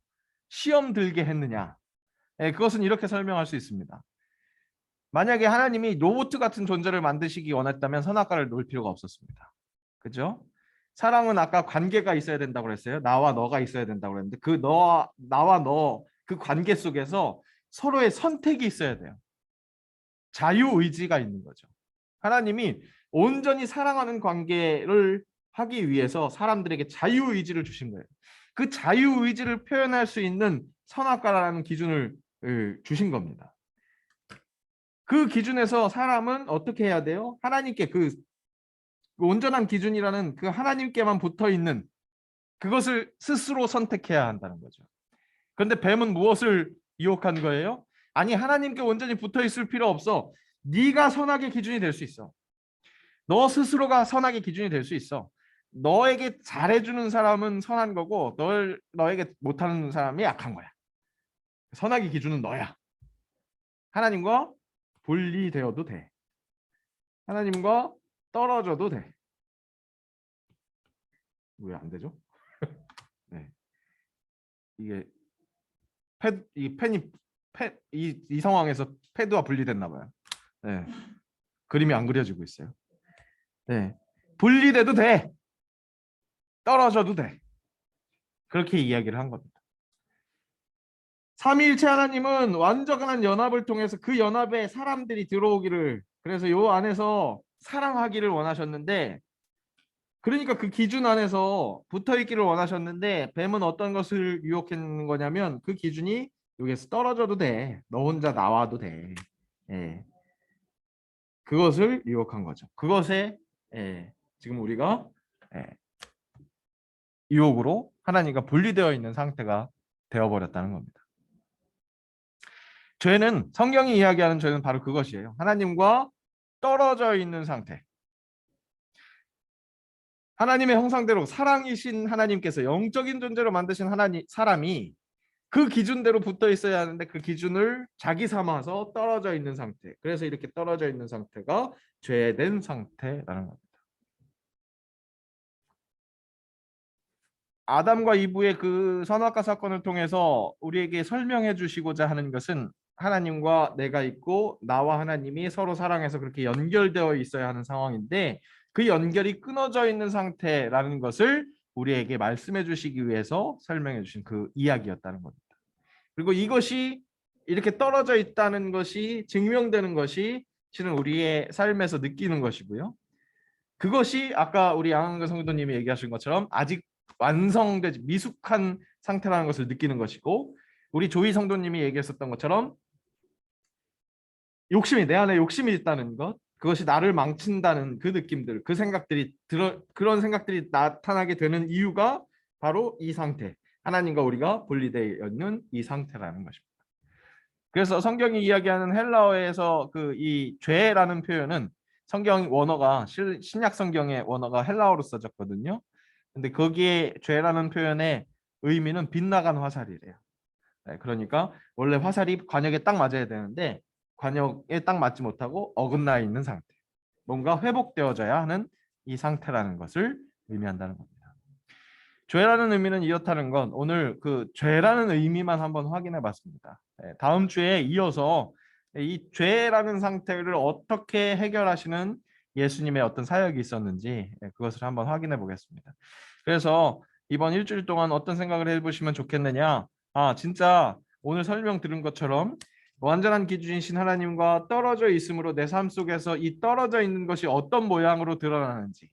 시험 들게 했느냐. 그것은 이렇게 설명할 수 있습니다. 만약에 하나님이 로봇 같은 존재를 만드시기 원했다면 선악과를 놓을 필요가 없었습니다. 그죠? 사랑은 아까 관계가 있어야 된다고 그랬어요. 나와 너가 있어야 된다고 그랬는데 그 나와 너 그 관계 속에서 서로의 선택이 있어야 돼요. 자유의지가 있는 거죠. 하나님이 온전히 사랑하는 관계를 하기 위해서 사람들에게 자유의지를 주신 거예요. 그 자유의지를 표현할 수 있는 선악과라는 기준을 주신 겁니다. 그 기준에서 사람은 어떻게 해야 돼요? 하나님께 그 온전한 기준이라는 그 하나님께만 붙어 있는 그것을 스스로 선택해야 한다는 거죠. 그런데 뱀은 무엇을 유혹한 거예요? 아니 하나님께 온전히 붙어 있을 필요 없어. 네가 선악의 기준이 될 수 있어. 너 스스로가 선악의 기준이 될 수 있어. 너에게 잘해주는 사람은 선한 거고 너에게 못하는 사람이 약한 거야. 선악의 기준은 너야. 하나님과 분리되어도 돼. 하나님과 떨어져도 돼. 왜 안 되죠? 네. 이 상황에서 패드와 분리됐나 봐요. 네. 그림이 안 그려지고 있어요. 네. 분리돼도 돼. 떨어져도 돼. 그렇게 이야기를 한 겁니다. 삼위일체 하나님은 완전한 연합을 통해서 그 연합에 사람들이 들어오기를, 그래서 요 안에서 사랑하기를 원하셨는데, 그러니까 그 기준 안에서 붙어 있기를 원하셨는데 뱀은 어떤 것을 유혹했는 거냐면 그 기준이 여기서 떨어져도 돼. 너 혼자 나와도 돼. 그것을 유혹한 거죠. 그것에 지금 우리가 유혹으로 하나님과 분리되어 있는 상태가 되어버렸다는 겁니다. 죄는, 성경이 이야기하는 죄는 바로 그것이에요. 하나님과 떨어져 있는 상태. 하나님의 형상대로 사랑이신 하나님께서 영적인 존재로 만드신 사람이 그 기준대로 붙어 있어야 하는데 그 기준을 자기 삼아서 떨어져 있는 상태. 그래서 이렇게 떨어져 있는 상태가 죄된 상태라는 겁니다. 아담과 이브의 그 선악과 사건을 통해서 우리에게 설명해 주시고자 하는 것은 하나님과 내가 있고 나와 하나님이 서로 사랑해서 그렇게 연결되어 있어야 하는 상황인데 그 연결이 끊어져 있는 상태라는 것을 우리에게 말씀해 주시기 위해서 설명해 주신 그 이야기였다는 겁니다. 그리고 이것이 이렇게 떨어져 있다는 것이 증명되는 것이 실은 우리의 삶에서 느끼는 것이고요. 그것이 아까 우리 양한근 성도님이 얘기하신 것처럼 아직 완성되지 미숙한 상태라는 것을 느끼는 것이고, 우리 조이 성도님이 얘기했었던 것처럼 욕심이, 내 안에 욕심이 있다는 것, 그것이 나를 망친다는 그 느낌들, 그 생각들이 그런 생각들이 나타나게 되는 이유가 바로 이 상태, 하나님과 우리가 분리되어 있는 이 상태라는 것입니다. 그래서 성경이 이야기하는 헬라어에서 그 이 죄라는 표현은 성경 원어가 신약 성경의 원어가 헬라어로 써졌거든요. 근데 거기에 죄라는 표현의 의미는 빗나간 화살이래요. 네, 그러니까 원래 화살이 관역에 딱 맞아야 되는데 관역에 딱 맞지 못하고 어긋나 있는 상태, 뭔가 회복되어져야 하는 이 상태라는 것을 의미한다는 겁니다. 죄라는 의미는 이렇다는 건 오늘 그 죄라는 의미만 한번 확인해 봤습니다. 다음 주에 이어서 이 죄라는 상태를 어떻게 해결하시는 예수님의 어떤 사역이 있었는지 그것을 한번 확인해 보겠습니다. 그래서 이번 일주일 동안 어떤 생각을 해보시면 좋겠느냐? 아, 진짜 오늘 설명 들은 것처럼 완전한 기준이신 하나님과 떨어져 있음으로 내 삶 속에서 이 떨어져 있는 것이 어떤 모양으로 드러나는지,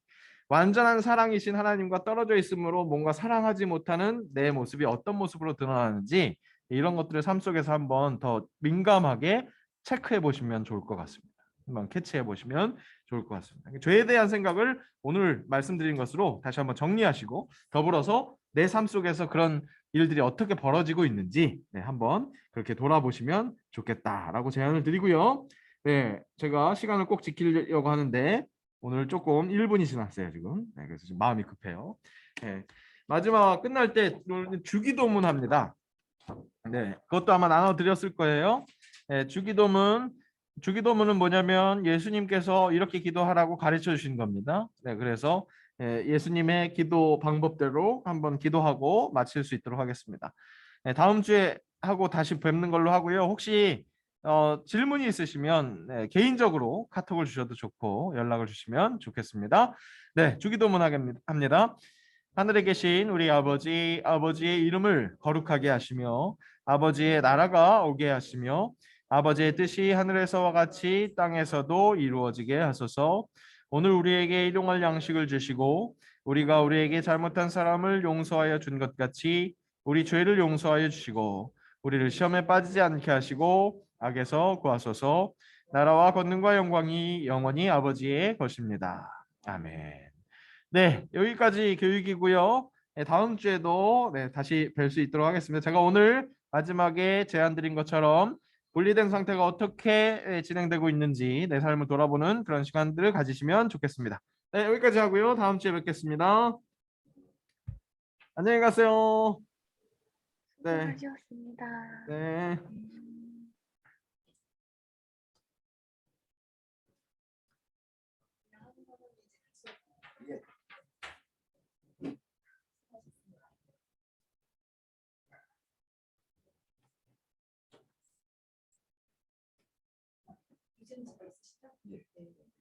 완전한 사랑이신 하나님과 떨어져 있으므로 뭔가 사랑하지 못하는 내 모습이 어떤 모습으로 드러나는지, 이런 것들을 삶 속에서 한번 더 민감하게 체크해 보시면 좋을 것 같습니다. 한번 캐치해 보시면 좋을 것 같습니다. 죄에 대한 생각을 오늘 말씀드린 것으로 다시 한번 정리하시고, 더불어서 내 삶 속에서 그런 일들이 어떻게 벌어지고 있는지 한번 그렇게 돌아보시면 좋겠다라고 제안을 드리고요. 네, 제가 시간을 꼭 지키려고 하는데 오늘 조금 1분이 지났어요 지금. 네, 그래서 지금 마음이 급해요. 네, 마지막 끝날 때 주기도문 합니다. 네, 그것도 아마 나눠드렸을 거예요. 네, 주기도문은 뭐냐면 예수님께서 이렇게 기도하라고 가르쳐 주신 겁니다. 네, 그래서 예수님의 기도 방법대로 한번 기도하고 마칠 수 있도록 하겠습니다. 네, 다음 주에 하고 다시 뵙는 걸로 하고요. 혹시 질문이 있으시면 개인적으로 카톡을 주셔도 좋고 연락을 주시면 좋겠습니다. 네, 주기도문 합니다. 하늘에 계신 우리 아버지, 아버지의 이름을 거룩하게 하시며 아버지의 나라가 오게 하시며 아버지의 뜻이 하늘에서와 같이 땅에서도 이루어지게 하소서. 오늘 우리에게 일용할 양식을 주시고 우리가 우리에게 잘못한 사람을 용서하여 준 것 같이 우리 죄를 용서하여 주시고 우리를 시험에 빠지지 않게 하시고 악에서 구하소서. 나라와 권능과 영광이 영원히 아버지의 것입니다. 아멘. 네, 여기까지 교육이고요. 네, 다음 주에도 다시 뵐 수 있도록 하겠습니다. 제가 오늘 마지막에 제안 드린 것처럼 분리된 상태가 어떻게 진행되고 있는지 내 삶을 돌아보는 그런 시간들을 가지시면 좋겠습니다. 네, 여기까지 하고요. 다음 주에 뵙겠습니다. 안녕히 가세요. 네. 수고하셨습니다. 네. 예. 유진이 집에 있으시죠? 예. 네.